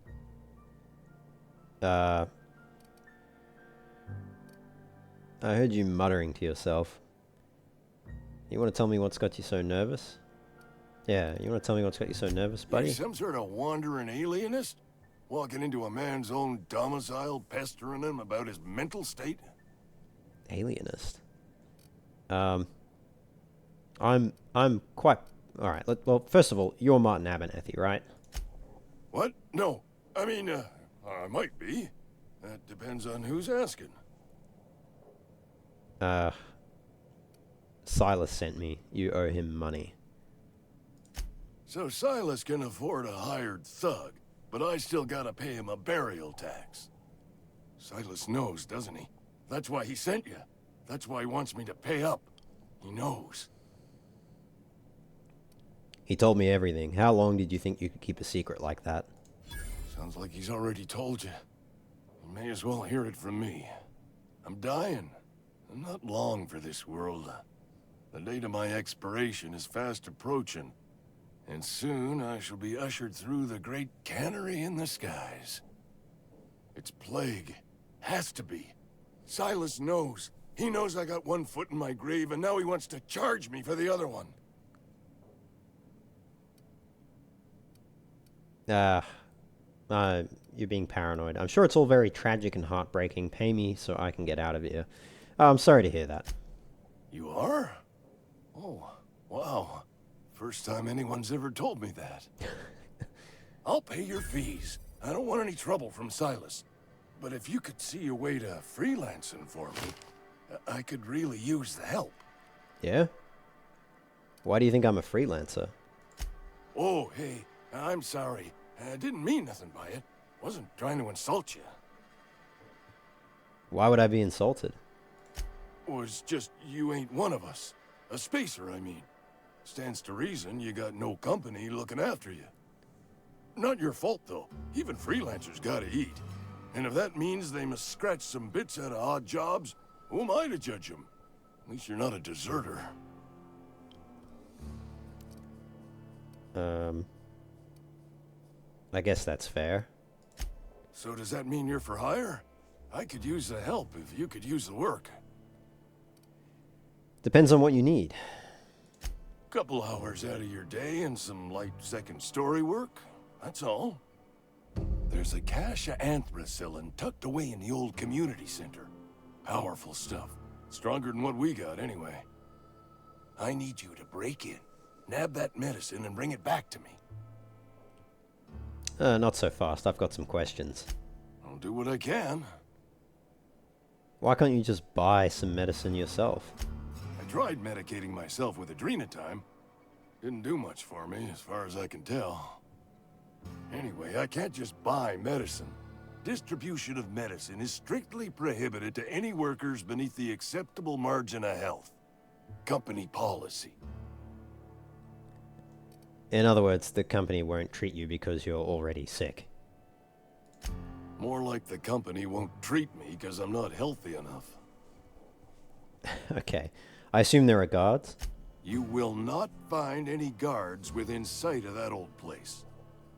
I heard you muttering to yourself. You want to tell me what's got you so nervous? Yeah, you want to tell me what's got you so nervous, buddy? You some sort of wandering alienist? Walking into a man's own domicile, pestering him about his mental state? Alienist? I'm quite... Alright, well, first of all, you're Martin Abernathy, right? What? No. I mean, I might be. That depends on who's asking. Silas sent me. You owe him money. So Silas can afford a hired thug, but I still gotta pay him a burial tax. Silas knows, doesn't he? That's why he sent you. That's why he wants me to pay up. He knows. He told me everything. How long did you think you could keep a secret like that? Sounds like he's already told you. You may as well hear it from me. I'm dying. I'm not long for this world. The date of my expiration is fast approaching. And soon I shall be ushered through the great cannery in the skies. It's plague. Has to be. Silas knows. He knows I got one foot in my grave, and now he wants to charge me for the other one. You're being paranoid. I'm sure it's all very tragic and heartbreaking. Pay me so I can get out of here. I'm sorry to hear that. You are? Oh, wow. First time anyone's ever told me that. I'll pay your fees. I don't want any trouble from Silas. But if you could see your way to freelancing for me, I could really use the help. Yeah? Why do you think I'm a freelancer? Oh, hey, I'm sorry. I didn't mean nothing by it. Wasn't trying to insult you. Why would I be insulted? Was just you ain't one of us. A spacer, I mean. Stands to reason you got no company looking after you. Not your fault, though. Even freelancers gotta eat. And if that means they must scratch some bits out of odd jobs, who am I to judge them? At least you're not a deserter. I guess that's fair. So does that mean you're for hire? I could use the help if you could use the work. Depends on what you need. Couple hours out of your day and some light second story work. That's all. There's a cache of anthracillin tucked away in the old community center. Powerful stuff. Stronger than what we got, anyway. I need you to break in, nab that medicine, and bring it back to me. Not so fast. I've got some questions. I'll do what I can. Why can't you just buy some medicine yourself? I tried medicating myself with adrenatime. Didn't do much for me, as far as I can tell. Anyway, I can't just buy medicine. Distribution of medicine is strictly prohibited to any workers beneath the acceptable margin of health. Company policy. In other words, the company won't treat you because you're already sick. More like the company won't treat me because I'm not healthy enough. Okay. I assume there are guards? You will not find any guards within sight of that old place.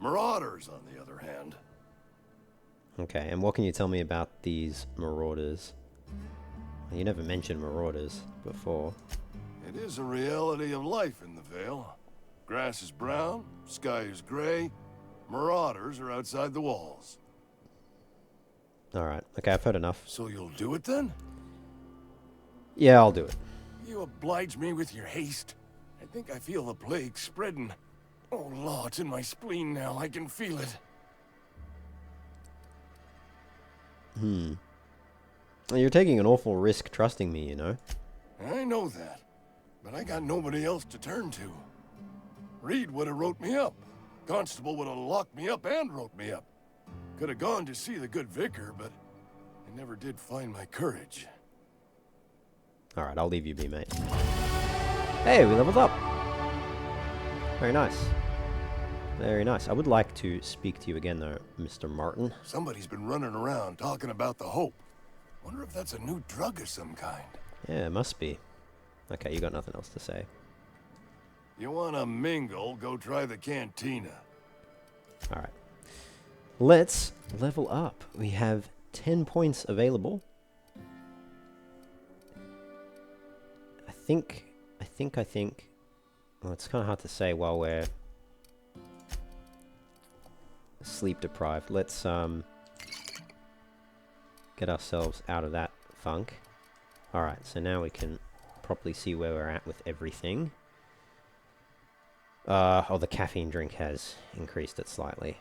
Marauders, on the other hand. Okay, and what can you tell me about these marauders? You never mentioned marauders before. It is a reality of life in the Vale. Grass is brown, sky is gray. Marauders are outside the walls. Alright, okay, I've heard enough. So you'll do it then? Yeah, I'll do it. You oblige me with your haste. I think I feel the plague spreading. Oh, Law, it's in my spleen now. I can feel it. You're taking an awful risk trusting me, you know? I know that. But I got nobody else to turn to. Reed would have wrote me up. Constable would have locked me up and wrote me up. Could have gone to see the good vicar, but I never did find my courage. Alright, I'll leave you be, mate. Hey, we leveled up! Very nice. Very nice. I would like to speak to you again, though, Mr. Martin. Somebody's been running around talking about the Hope. Wonder if that's a new drug of some kind. Yeah, it must be. Okay, you got nothing else to say. You wanna mingle, go try the cantina. Alright. Let's level up. We have 10 points available. I think... Well, it's kind of hard to say while we're sleep deprived. Let's get ourselves out of that funk. Alright, so now we can properly see where we're at with everything. Oh, the caffeine drink has increased it slightly.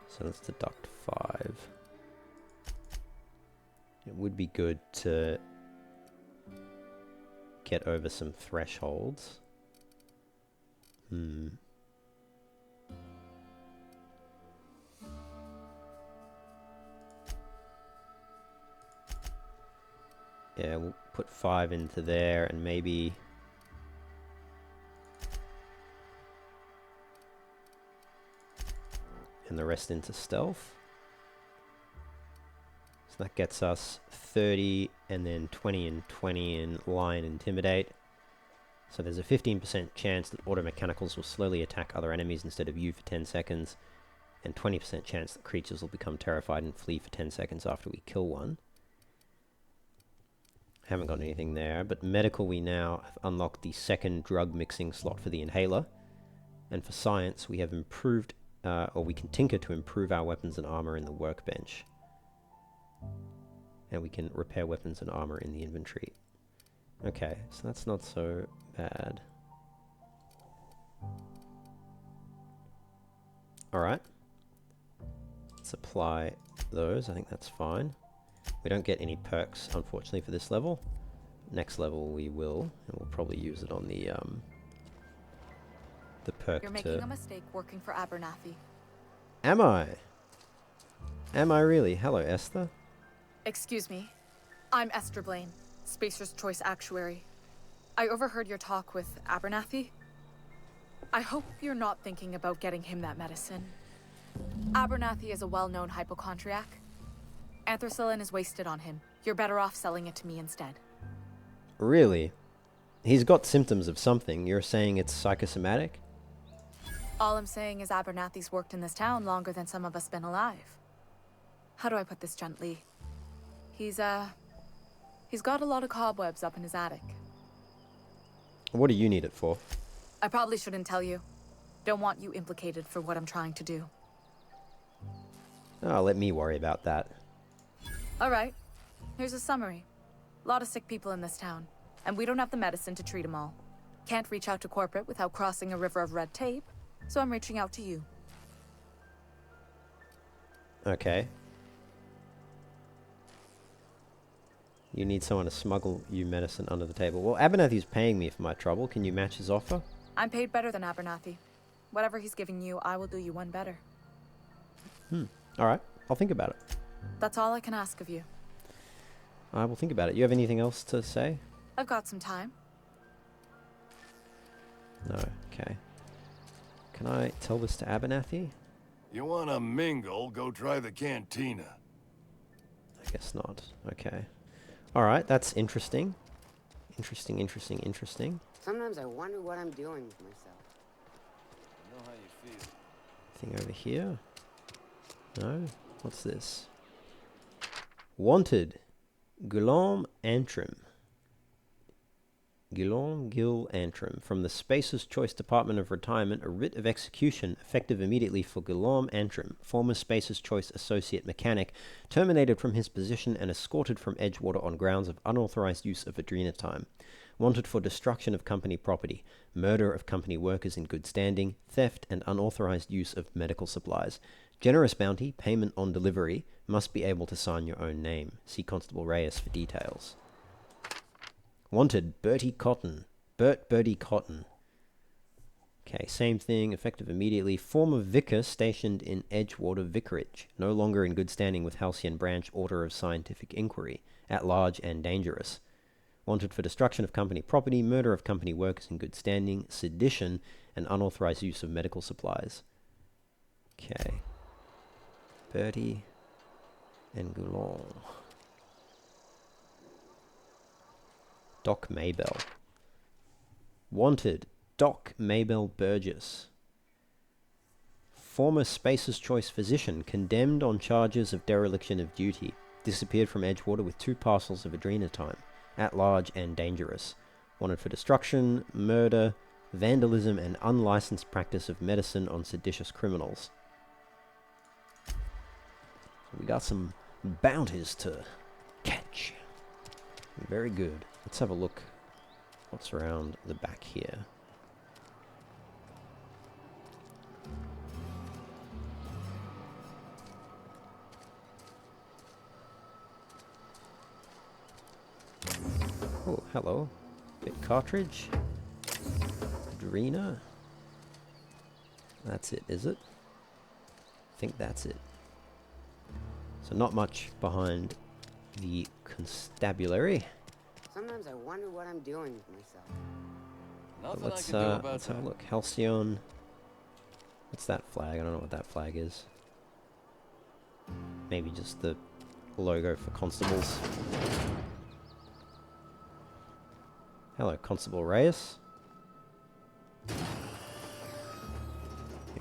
So let's deduct 5. It would be good to get over some thresholds. Yeah, we'll put 5 into there and maybe... and the rest into stealth. So that gets us 30 and then 20 and 20 in lie and intimidate. So there's a 15% chance that automechanicals will slowly attack other enemies instead of you for 10 seconds. And 20% chance that creatures will become terrified and flee for 10 seconds after we kill one. Haven't got anything there, but medical we now have unlocked the second drug mixing slot for the inhaler. And for science we have improved, or we can tinker to improve our weapons and armor in the workbench. And we can repair weapons and armor in the inventory. Okay, so that's not so bad. Alright. Let's apply those, I think that's fine. We don't get any perks, unfortunately, for this level. Next level we will, and we'll probably use it on the perk. You're making a mistake working for Abernathy. Am I? Am I really? Hello, Esther. Excuse me. I'm Esther Blaine, Spacer's Choice Actuary. I overheard your talk with Abernathy. I hope you're not thinking about getting him that medicine. Abernathy is a well-known hypochondriac. Anthracillin is wasted on him. You're better off selling it to me instead. Really? He's got symptoms of something. You're saying it's psychosomatic? All I'm saying is Abernathy's worked in this town longer than some of us been alive. How do I put this gently? He's got a lot of cobwebs up in his attic. What do you need it for? I probably shouldn't tell you. Don't want you implicated for what I'm trying to do. Oh, let me worry about that. Alright, here's a summary. A lot of sick people in this town, and we don't have the medicine to treat them all. Can't reach out to corporate without crossing a river of red tape, so I'm reaching out to you. Okay. You need someone to smuggle you medicine under the table. Well, Abernathy's paying me for my trouble. Can you match his offer? I'm paid better than Abernathy. Whatever he's giving you, I will do you one better. Alright, I'll think about it. That's all I can ask of you. I will think about it. You have anything else to say? I've got some time. No, okay. Can I tell this to Abernathy? You wanna mingle, go try the cantina. I guess not. Okay. Alright, that's interesting. Interesting. Sometimes I wonder what I'm doing with myself. I know how you feel. Thing over here? No? What's this? Wanted. Guillaume Antrim. Guillaume Gil Antrim. From the Spacer's Choice Department of Retirement, a writ of execution effective immediately for Guillaume Antrim, former Spacer's Choice Associate Mechanic, terminated from his position and escorted from Edgewater on grounds of unauthorized use of adrenatime. Wanted for destruction of company property, murder of company workers in good standing, theft and unauthorized use of medical supplies. Generous bounty, payment on delivery, must be able to sign your own name. See Constable Reyes for details. Wanted, Bertie Cotton. Bertie Cotton. Okay, same thing, effective immediately. Former vicar stationed in Edgewater Vicarage, no longer in good standing with Halcyon Branch Order of Scientific Inquiry, at large and dangerous. Wanted for destruction of company property, murder of company workers in good standing, sedition, and unauthorized use of medical supplies. Okay. Bertie and Goulon. Doc Maybell. Wanted, Doc Maybell Burgess. Former Spacer's Choice physician condemned on charges of dereliction of duty. Disappeared from Edgewater with 2 parcels of adrenatime. At large and dangerous. Wanted for destruction, murder, vandalism, and unlicensed practice of medicine on seditious criminals. So we got some bounties to Very good. Let's have a look what's around the back here. Oh, hello. Bit cartridge. Adrena. That's it, is it? I think that's it. So not much behind the constabulary. Sometimes I wonder what I'm doing with myself. Let's have a look. Halcyon. What's that flag? I don't know what that flag is. Maybe just the logo for constables. Hello, Constable Reyes. You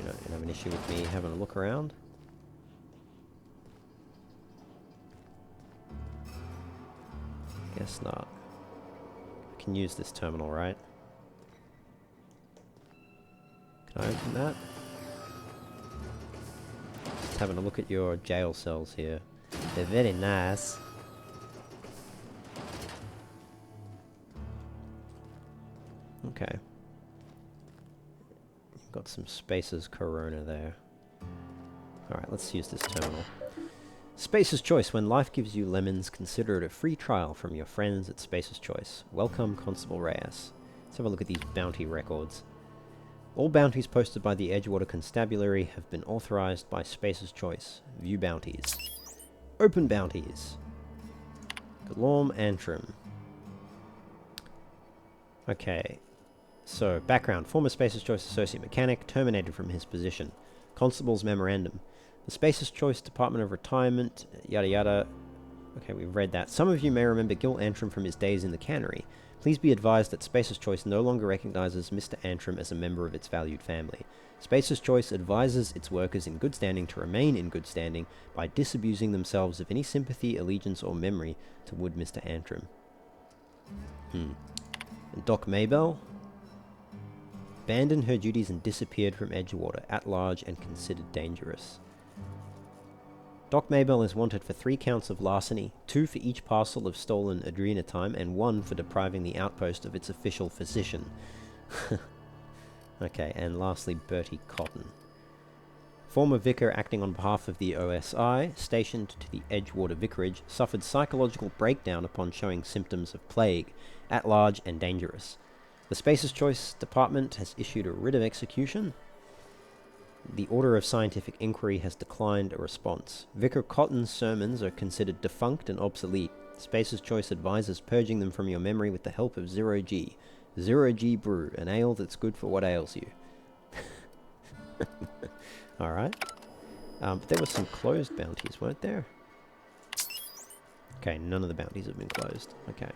don't have an issue with me having a look around? Guess not. I can use this terminal, right? Can I open that? Just having a look at your jail cells here. They're very nice. Okay. Got some Spacer's Corona there. Alright, let's use this terminal. Spacer's Choice. When life gives you lemons, consider it a free trial from your friends at Spacer's Choice. Welcome, Constable Reyes. Let's have a look at these bounty records. All bounties posted by the Edgewater Constabulary have been authorized by Spacer's Choice. View bounties. Open bounties. Galorm Antrim. Okay. So, background. Former Spacer's Choice Associate Mechanic terminated from his position. Constable's Memorandum. The Spacer's Choice Department of Retirement, yada yada. Okay, we've read that. Some of you may remember Gil Antrim from his days in the cannery. Please be advised that Spacer's Choice no longer recognizes Mr. Antrim as a member of its valued family. Spacer's Choice advises its workers in good standing to remain in good standing by disabusing themselves of any sympathy, allegiance, or memory toward Mr. Antrim. And Doc Maybell abandoned her duties and disappeared from Edgewater, at large and considered dangerous. Doc Maybell is wanted for 3 counts of larceny, 2 for each parcel of stolen Adrena time, and 1 for depriving the outpost of its official physician. Okay, and lastly, Bertie Cotton. Former vicar acting on behalf of the OSI, stationed to the Edgewater Vicarage, suffered psychological breakdown upon showing symptoms of plague, at large and dangerous. The Spacer's Choice Department has issued a writ of execution. The Order of Scientific Inquiry has declined a response. Vicar Cotton's sermons are considered defunct and obsolete. Spacer's Choice advises purging them from your memory with the help of Zero G. Zero G Brew, an ale that's good for what ails you. Alright. But there were some closed bounties, weren't there? Okay, none of the bounties have been closed. Okay.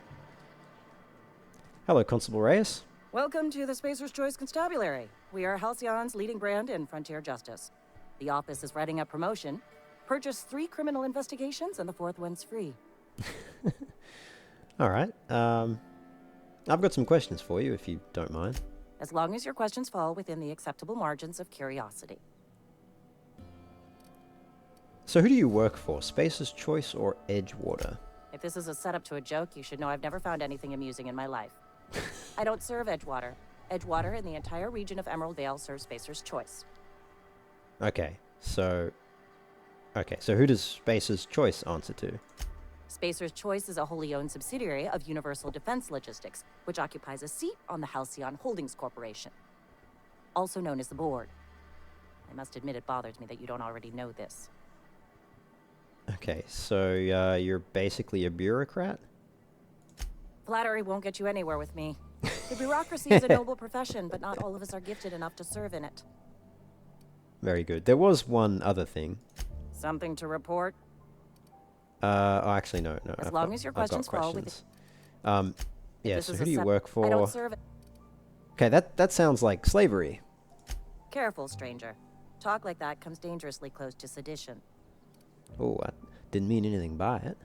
Hello, Constable Reyes. Welcome to the Spacer's Choice Constabulary. We are Halcyon's leading brand in frontier justice. The office is writing up promotion. Purchase 3 criminal investigations and the 4th one's free. Alright. I've got some questions for you, if you don't mind. As long as your questions fall within the acceptable margins of curiosity. So who do you work for, Spacer's Choice or Edgewater? If this is a setup to a joke, you should know I've never found anything amusing in my life. I don't serve Edgewater. Edgewater and the entire region of Emerald Vale serve Spacer's Choice. Okay, so who does Spacer's Choice answer to? Spacer's Choice is a wholly owned subsidiary of Universal Defense Logistics, which occupies a seat on the Halcyon Holdings Corporation, also known as the Board. I must admit it bothers me that you don't already know this. Okay, so you're basically a bureaucrat? Flattery won't get you anywhere with me. The bureaucracy is a noble profession, but not all of us are gifted enough to serve in it. Very good. There was one other thing. Something to report? Oh, actually, no. As long as your questions fall within... Yeah, so who do you work for? I don't serve it. Okay, that sounds like slavery. Careful, stranger. Talk like that comes dangerously close to sedition. Oh, I didn't mean anything by it.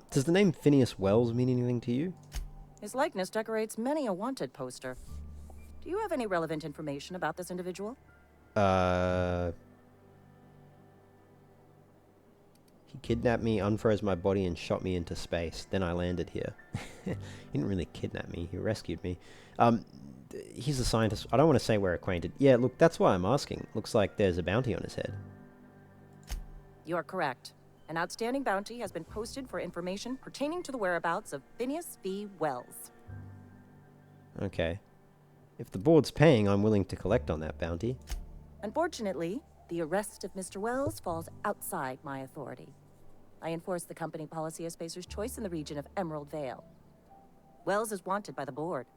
Does the name Phineas Wells mean anything to you? His likeness decorates many a wanted poster. Do you have any relevant information about this individual? He kidnapped me, unfroze my body, and shot me into space. Then I landed here. He didn't really kidnap me. He rescued me. He's a scientist. I don't want to say we're acquainted. Yeah, look, that's why I'm asking. Looks like there's a bounty on his head. You're correct. An outstanding bounty has been posted for information pertaining to the whereabouts of Phineas V. Wells. Okay. If the board's paying, I'm willing to collect on that bounty. Unfortunately, the arrest of Mr. Wells falls outside my authority. I enforce the company policy of Spacer's Choice in the region of Emerald Vale. Wells is wanted by the board.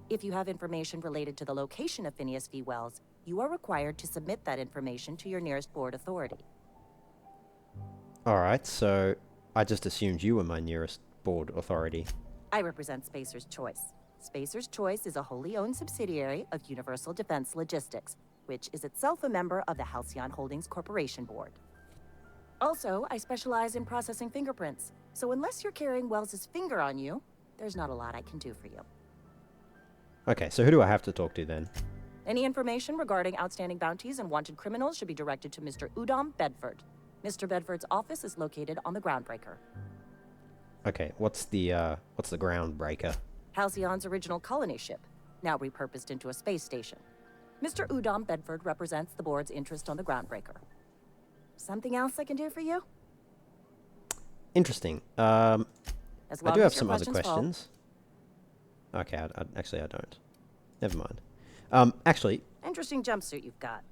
If you have information related to the location of Phineas V. Wells, you are required to submit that information to your nearest board authority. Alright, so I just assumed you were my nearest board authority. I represent Spacer's Choice. Spacer's Choice is a wholly owned subsidiary of Universal Defense Logistics, which is itself a member of the Halcyon Holdings Corporation Board. Also, I specialize in processing fingerprints, so unless you're carrying Wells's finger on you, there's not a lot I can do for you. Okay, so who do I have to talk to then? Any information regarding outstanding bounties and wanted criminals should be directed to Mr. Udom Bedford. Mr. Bedford's office is located on the Groundbreaker. Okay, what's the Groundbreaker? Halcyon's original colony ship, now repurposed into a space station. Mr. Udom Bedford represents the board's interest on the Groundbreaker. Something else I can do for you? Interesting. I do have some other questions. Okay, actually I don't. Never mind. Actually... Interesting jumpsuit you've got.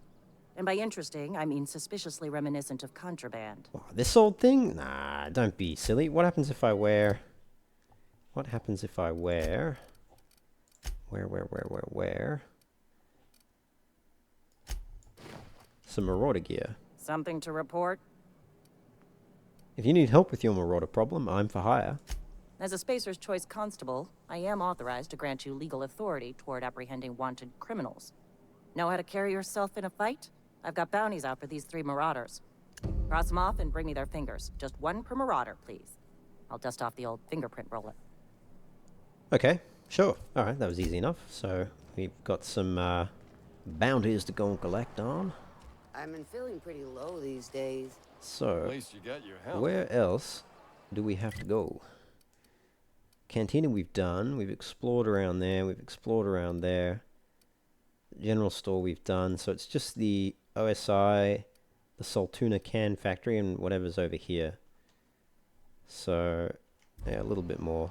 And by interesting, I mean suspiciously reminiscent of contraband. Oh, this old thing? Nah, don't be silly. What happens if I wear... What happens if I wear... Where? Some Marauder gear. Something to report? If you need help with your Marauder problem, I'm for hire. As a Spacer's Choice constable, I am authorized to grant you legal authority toward apprehending wanted criminals. Know how to carry yourself in a fight? I've got bounties out for these 3 marauders. Cross them off and bring me their fingers. Just 1 per marauder, please. I'll dust off the old fingerprint roller. Okay, sure. Alright, that was easy enough. So, we've got some bounties to go and collect on. I've been feeling pretty low these days. So, at least you got your help. Where else do we have to go? Cantina we've done. We've explored around there. We've explored around there. General store we've done. So it's just the OSI, the Saltuna can factory, and whatever's over here. So, yeah, a little bit more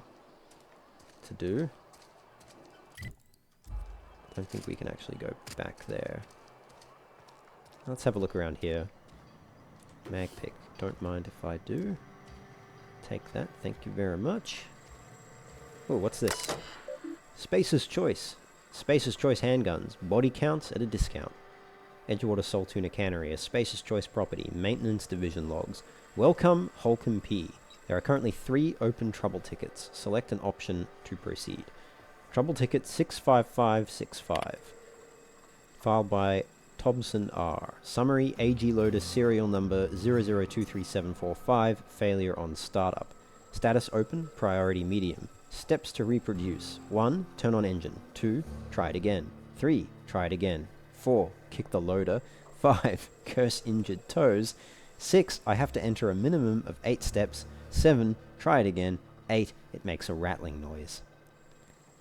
to do. I don't think we can actually go back there. Let's have a look around here. Mag pick. Don't mind if I do. Take that. Thank you very much. Oh, what's this? Spacer's Choice. Spacer's Choice handguns. Body counts at a discount. Edgewater Saltuna Cannery, a Spacer's Choice property. Maintenance division logs. Welcome, Holcomb P. There are currently 3 open trouble tickets. Select an option to proceed. Trouble ticket 65565. Filed by Thompson R. Summary, AG Loader serial number 0023745. Failure on startup. Status open, priority medium. Steps to reproduce. 1. Turn on engine. 2. Try it again. 3. Try it again. 4. Kick the loader. 5. Curse injured toes. 6. I have to enter a minimum of 8 steps. 7. Try it again. 8. It makes a rattling noise.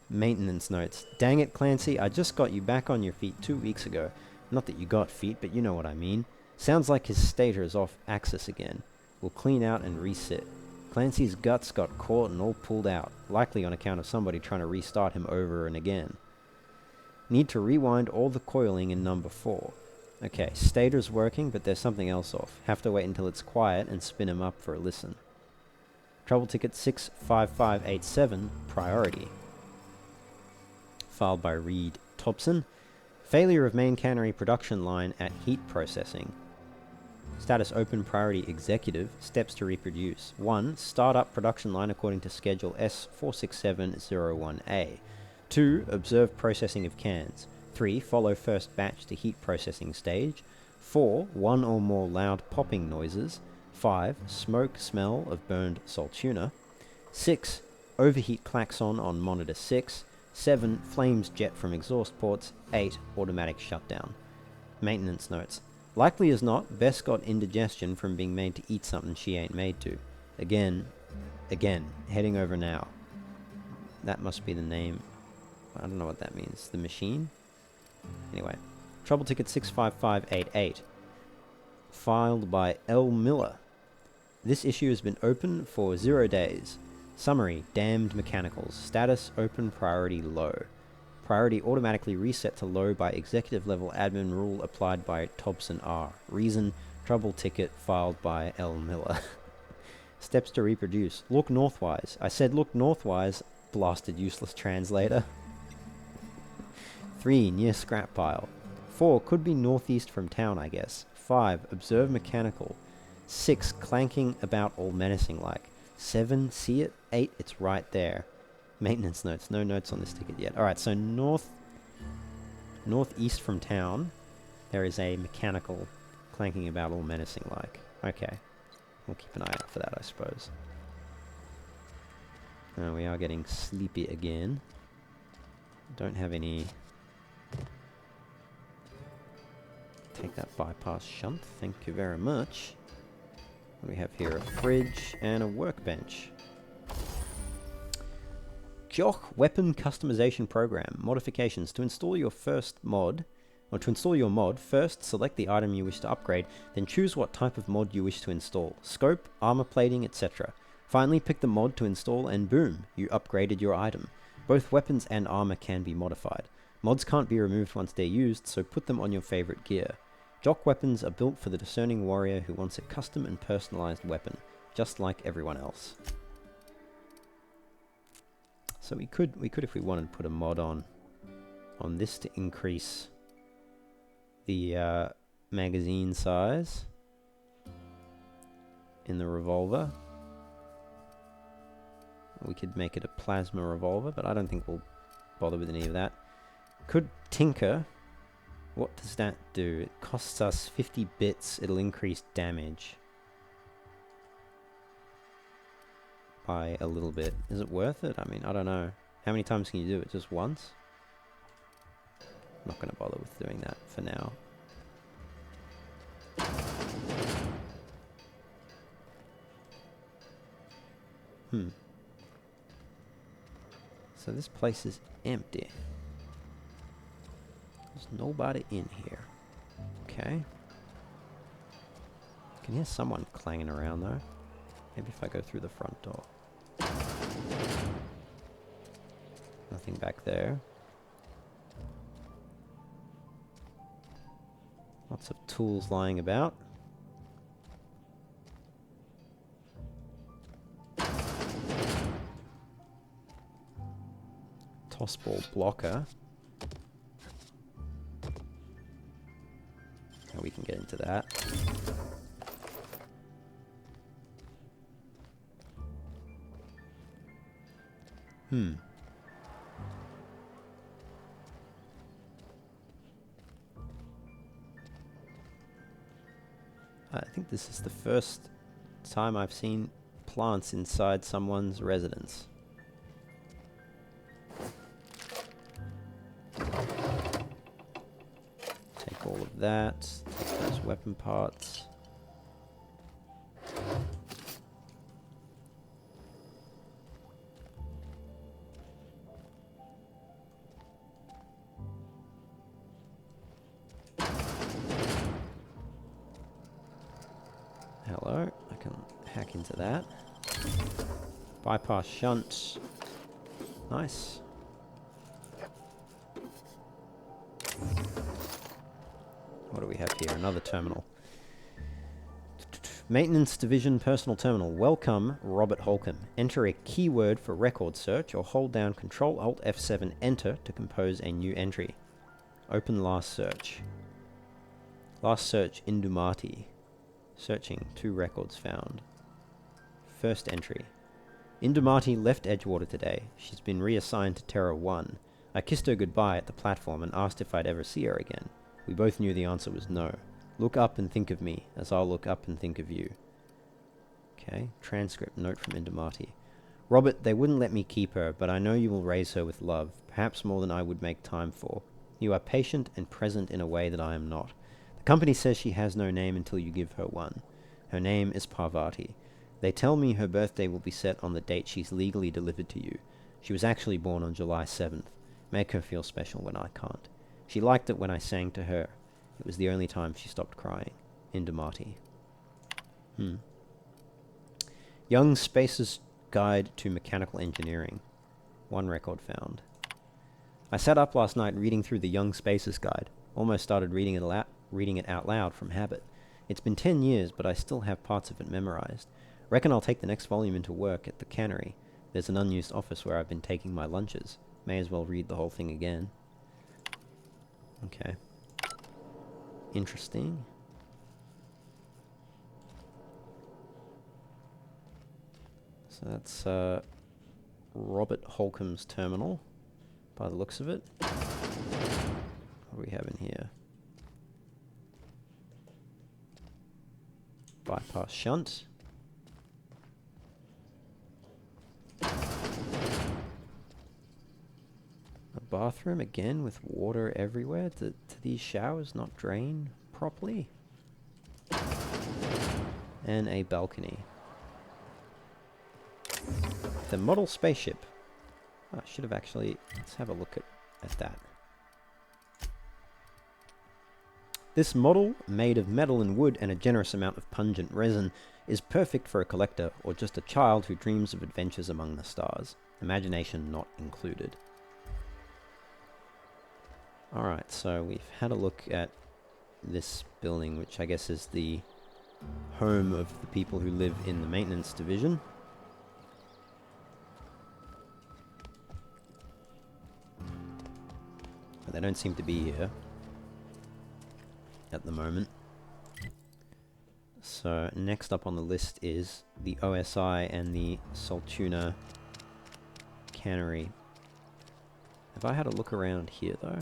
Maintenance notes. Dang it, Clancy, I just got you back on your feet 2 weeks ago. Not that you got feet, but you know what I mean. Sounds like his stator is off axis again. We'll clean out and resit. Clancy's guts got caught and all pulled out, likely on account of somebody trying to restart him over and again. Need to rewind all the coiling in number 4. Okay, stator's working, but there's something else off. Have to wait until it's quiet and spin him up for a listen. Trouble ticket 65587, priority. Filed by Reed Thompson. Failure of main cannery production line at heat processing. Status open, priority executive. Steps to reproduce. 1. Start up production line according to schedule S46701A. 2. Observe processing of cans. 3. Follow first batch to heat processing stage. 4. 1 or more loud popping noises. 5. Smoke smell of burned saltuna. 6. Overheat klaxon on monitor 6. 7. Flames jet from exhaust ports. 8. Automatic shutdown. Maintenance notes. Likely as not, Bess got indigestion from being made to eat something she ain't made to. Again, heading over now. That must be the name. I don't know what that means. The machine? Anyway. Trouble ticket 65588. Filed by L. Miller. This issue has been open for 0 days. Summary, damned mechanicals. Status, open priority low. Priority automatically reset to low by executive level admin rule applied by Thompson R. Reason, trouble ticket filed by L. Miller. Steps to reproduce. Look northwise. I said look northwise, blasted useless translator. 3, near scrap pile. 4, could be northeast from town, I guess. 5, observe mechanical. 6, clanking about all menacing like. 7, see it. 8, it's right there. Maintenance notes. No notes on this ticket yet. Alright, so northeast from town, there is a mechanical clanking about all menacing like. Okay. We'll keep an eye out for that, I suppose. We are getting sleepy again. Don't have any... Take that bypass shunt. Thank you very much. We have here a fridge and a workbench. Jock Weapon Customization Program. Modifications. To install your mod, first select the item you wish to upgrade, then choose what type of mod you wish to install. Scope, armor plating, etc. Finally pick the mod to install and boom, you upgraded your item. Both weapons and armor can be modified. Mods can't be removed once they're used, so put them on your favorite gear. Jock weapons are built for the discerning warrior who wants a custom and personalized weapon, just like everyone else. So we could if we wanted put a mod on this to increase the magazine size in the revolver. We could make it a plasma revolver, but I don't think we'll bother with any of that. Could tinker. What does that do? It costs us 50 bits. It'll increase damage by a little bit. Is it worth it? I mean, I don't know. How many times can you do it? Just once? I'm not going to bother with doing that for now. So this place is empty. There's nobody in here. Okay. I can hear someone clanging around though. Maybe if I go through the front door. Nothing back there. Lots of tools lying about. Tossball blocker. Now we can get into that. I think this is the first time I've seen plants inside someone's residence. Take all of that. Take those weapon parts. Hello, I can hack into that. Bypass shunt. Nice. What do we have here? Another terminal. Maintenance Division Personal Terminal. Welcome, Robert Holcomb. Enter a keyword for record search or hold down Ctrl-Alt F7 Enter to compose a new entry. Open last search. Last search, Indumati. Searching, 2 records found. First entry. Indumati left Edgewater today. She's been reassigned to Terra 1. I kissed her goodbye at the platform and asked if I'd ever see her again. We both knew the answer was no. Look up and think of me, as I'll look up and think of you. Okay, transcript note from Indumati. Robert, they wouldn't let me keep her, but I know you will raise her with love, perhaps more than I would make time for. You are patient and present in a way that I am not. The company says she has no name until you give her one. Her name is Parvati. They tell me her birthday will be set on the date she's legally delivered to you. She was actually born on July 7th. Make her feel special when I can't. She liked it when I sang to her. It was the only time she stopped crying. Indamati. Young Spacer's Guide to Mechanical Engineering. One record found. I sat up last night reading through the Young Spacer's Guide. Almost started reading it out loud from habit. It's been 10 years, but I still have parts of it memorized. Reckon I'll take the next volume into work at the cannery. There's an unused office where I've been taking my lunches. May as well read the whole thing again. Okay. Interesting. So that's Robert Holcomb's terminal, by the looks of it. What do we have in here? Bypass shunt. A bathroom again with water everywhere. Do these showers not drain properly? And a balcony. The model spaceship. Oh, I should have actually... Let's have a look at that. This model, made of metal and wood and a generous amount of pungent resin, is perfect for a collector or just a child who dreams of adventures among the stars. Imagination not included. Alright, so we've had a look at this building, which I guess is the home of the people who live in the maintenance division. But they don't seem to be here at the moment. So next up on the list is the OSI and the Saltuna Cannery. Have I had a look around here though?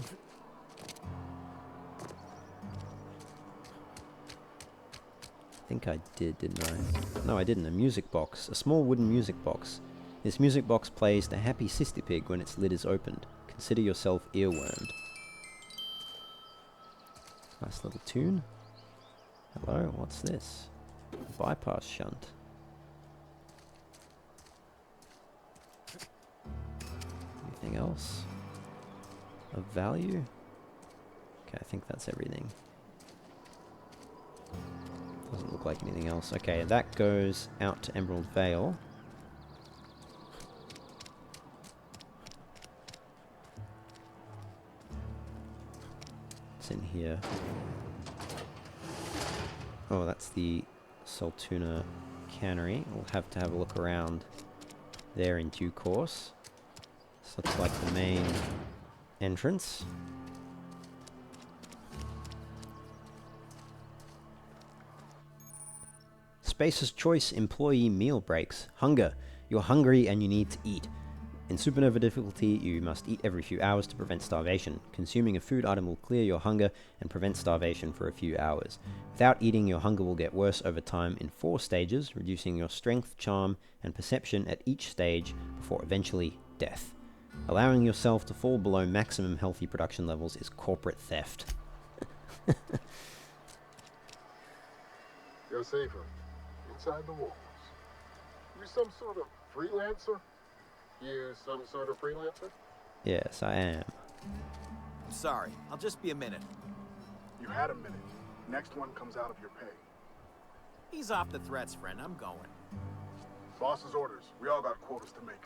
I think I did, didn't I? No, I didn't. A music box. A small wooden music box. This music box plays the Happy Sister Pig when its lid is opened. Consider yourself earwormed. Nice little tune. Hello, what's this? A bypass shunt. Anything else of value? Okay, I think that's everything. Doesn't look like anything else. Okay, that goes out to Emerald Vale. What's in here? Oh, that's the Saltuna Cannery. We'll have to have a look around there in due course. This looks like the main entrance. Spacer's Choice Employee Meal Breaks. Hunger. You're hungry and you need to eat. In Supernova difficulty, you must eat every few hours to prevent starvation. Consuming a food item will clear your hunger and prevent starvation for a few hours. Without eating, your hunger will get worse over time in 4 stages, reducing your strength, charm, and perception at each stage before eventually death. Allowing yourself to fall below maximum healthy production levels is corporate theft. You're safer inside the walls. You some sort of freelancer? You some sort of freelancer? Yes, I am. I'm sorry. I'll just be a minute. You had a minute. Next one comes out of your pay. Ease off the threats, friend. I'm going. Boss's orders. We all got quotas to make.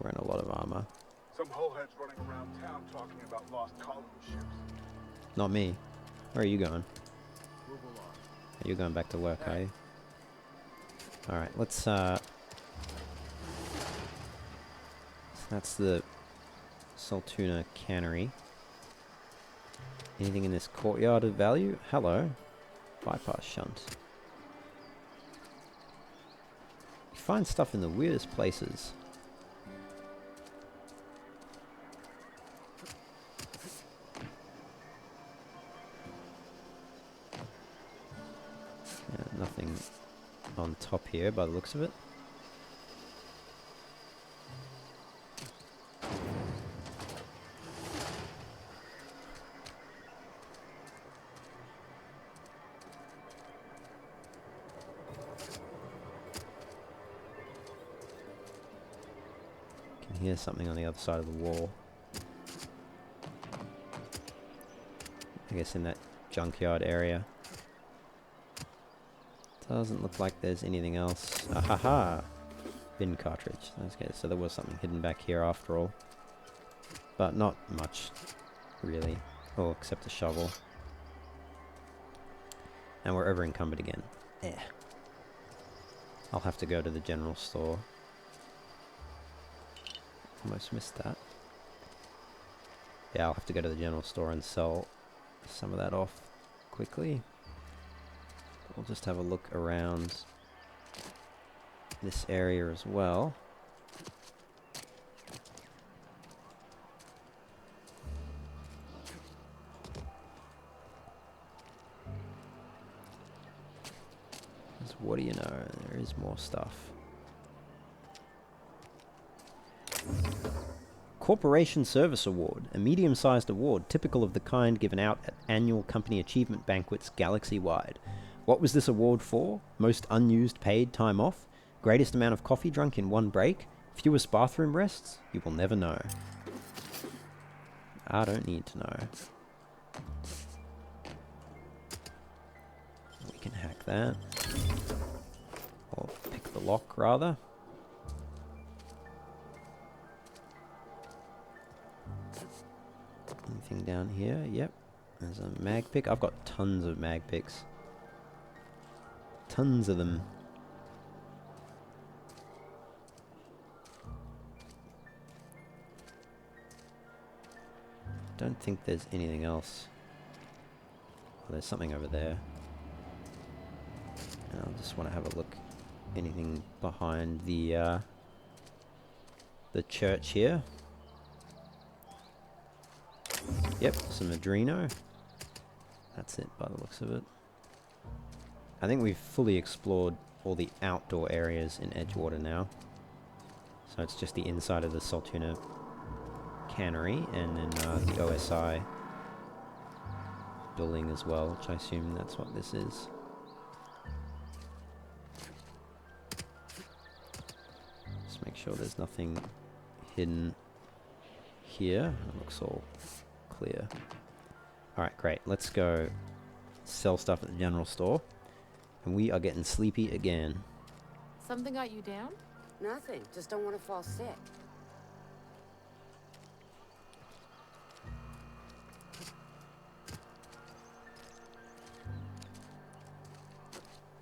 We're in a lot of armor. Some holeheads running around town talking about lost colony ships. Not me. Where are you going? Move along. You're going back to work, are you? Alright, let's, so that's the Saltuna Cannery. Anything in this courtyard of value? Hello. Bypass shunt. You find stuff in the weirdest places. Nothing on top here by the looks of it. hear something on the other side of the wall. I guess in that junkyard area. Doesn't look like there's anything else. Ahaha! Bin cartridge. Okay, so there was something hidden back here after all. But not much, really. Oh, except a shovel. And we're over encumbered again. Eh. I'll have to go to the general store. Almost missed that. Yeah, I'll have to go to the general store and sell some of that off quickly. We'll just have a look around this area as well. Because what do you know? There is more stuff. Corporation Service Award, a medium-sized award typical of the kind given out at annual company achievement banquets galaxy-wide. What was this award for? Most unused paid time off? Greatest amount of coffee drunk in one break? Fewest bathroom rests? You will never know. I don't need to know. We can hack that. Or pick the lock, rather. Anything down here? Yep. There's a mag pick. I've got tons of mag picks. Tons of them. Don't think there's anything else. Oh, there's something over there. And I just want to have a look. Anything behind the church here? Yep, some Adreno. That's it by the looks of it. I think we've fully explored all the outdoor areas in Edgewater now. So it's just the inside of the Saltuna cannery and then the OSI building as well, which I assume that's what this is. Just make sure there's nothing hidden here. It looks all clear. Alright, great. Let's go sell stuff at the general store. And we are getting sleepy again. Something got you down? Nothing. Just don't want to fall sick.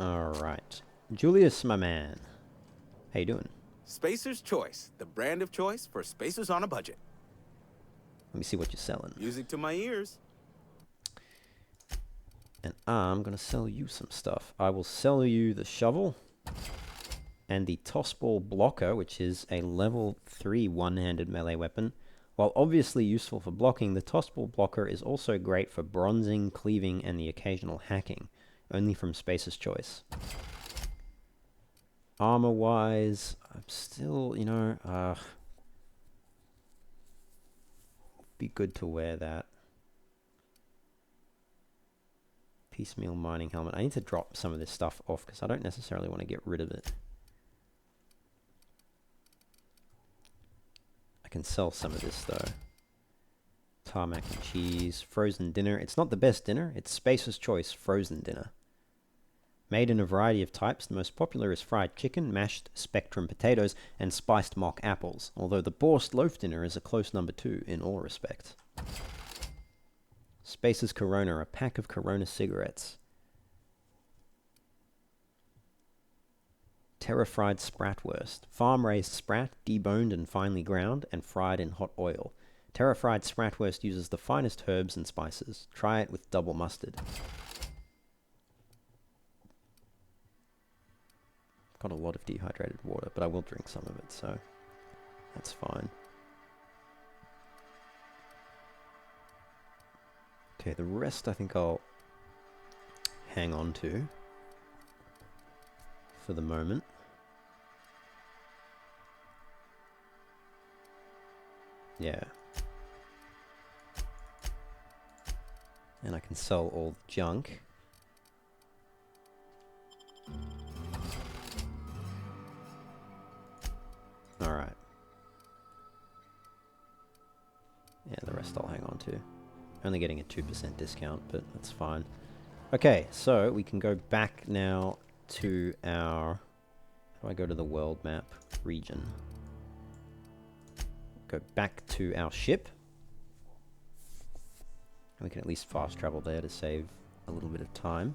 Alright. Julius, my man. How you doing? Spacer's Choice, the brand of choice for spacers on a budget. Let me see what you're selling. Music to my ears. And I'm going to sell you some stuff. I will sell you the shovel and the tossball blocker, which is a level 3 one-handed melee weapon. While obviously useful for blocking, the tossball blocker is also great for bronzing, cleaving, and the occasional hacking. Only from Spacer's Choice. Armor-wise, I'm still, you know, be good to wear that. Piecemeal mining helmet. I need to drop some of this stuff off because I don't necessarily want to get rid of it. I can sell some of this though. Tarmac and cheese. Frozen dinner. It's not the best dinner. It's Spacer's Choice frozen dinner. Made in a variety of types, the most popular is fried chicken, mashed spectrum potatoes, and spiced mock apples, although the Borst loaf dinner is a close number 2 in all respects. Spacer's Corona, a pack of Corona cigarettes. Terra-fried spratwurst. Farm-raised sprat, deboned and finely ground, and fried in hot oil. Terra-fried spratwurst uses the finest herbs and spices. Try it with double mustard. Got a lot of dehydrated water, but I will drink some of it, so that's fine. Okay, the rest I think I'll hang on to for the moment. Yeah. And I can sell all the junk. Alright. Yeah, the rest I'll hang on to. Only getting a 2% discount, but that's fine. Okay, so we can go back now to our... How do I go to the world map region? Go back to our ship. And we can at least fast travel there to save a little bit of time.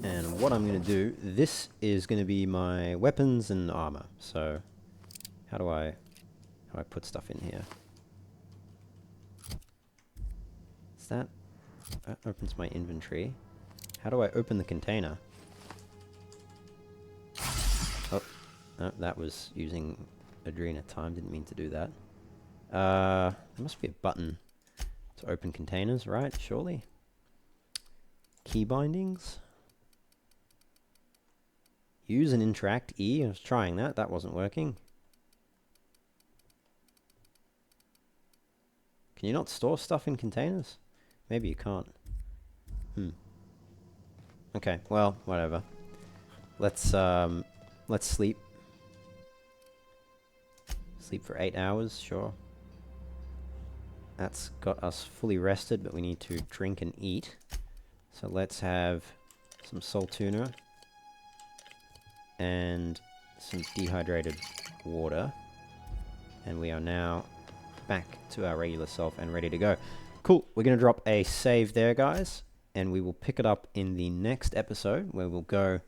And what I'm going to do, this is going to be my weapons and armor. So, how do I put stuff in here? Is that opens my inventory. How do I open the container? Oh, no, that was using Adrena time. Didn't mean to do that. There must be a button to open containers, right? Surely. Key bindings. Use and interact E. I was trying that. That wasn't working. Can you not store stuff in containers? Maybe you can't. Okay, well, whatever. Let's sleep. Sleep for 8 hours, sure. That's got us fully rested, but we need to drink and eat. So let's have some salt tuna and some dehydrated water. And we are now back to our regular self and ready to go. Cool, we're going to drop a save there, guys, and we will pick it up in the next episode, where we'll go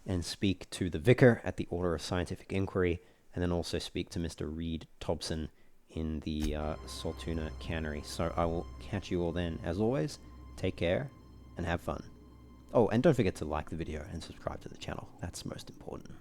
and speak to the Vicar at the Order of Scientific Inquiry, and then also speak to Mr. Reed Thompson in the Saltuna Cannery. So I will catch you all then. As always, take care and have fun. Oh, and don't forget to like the video and subscribe to the channel. That's most important.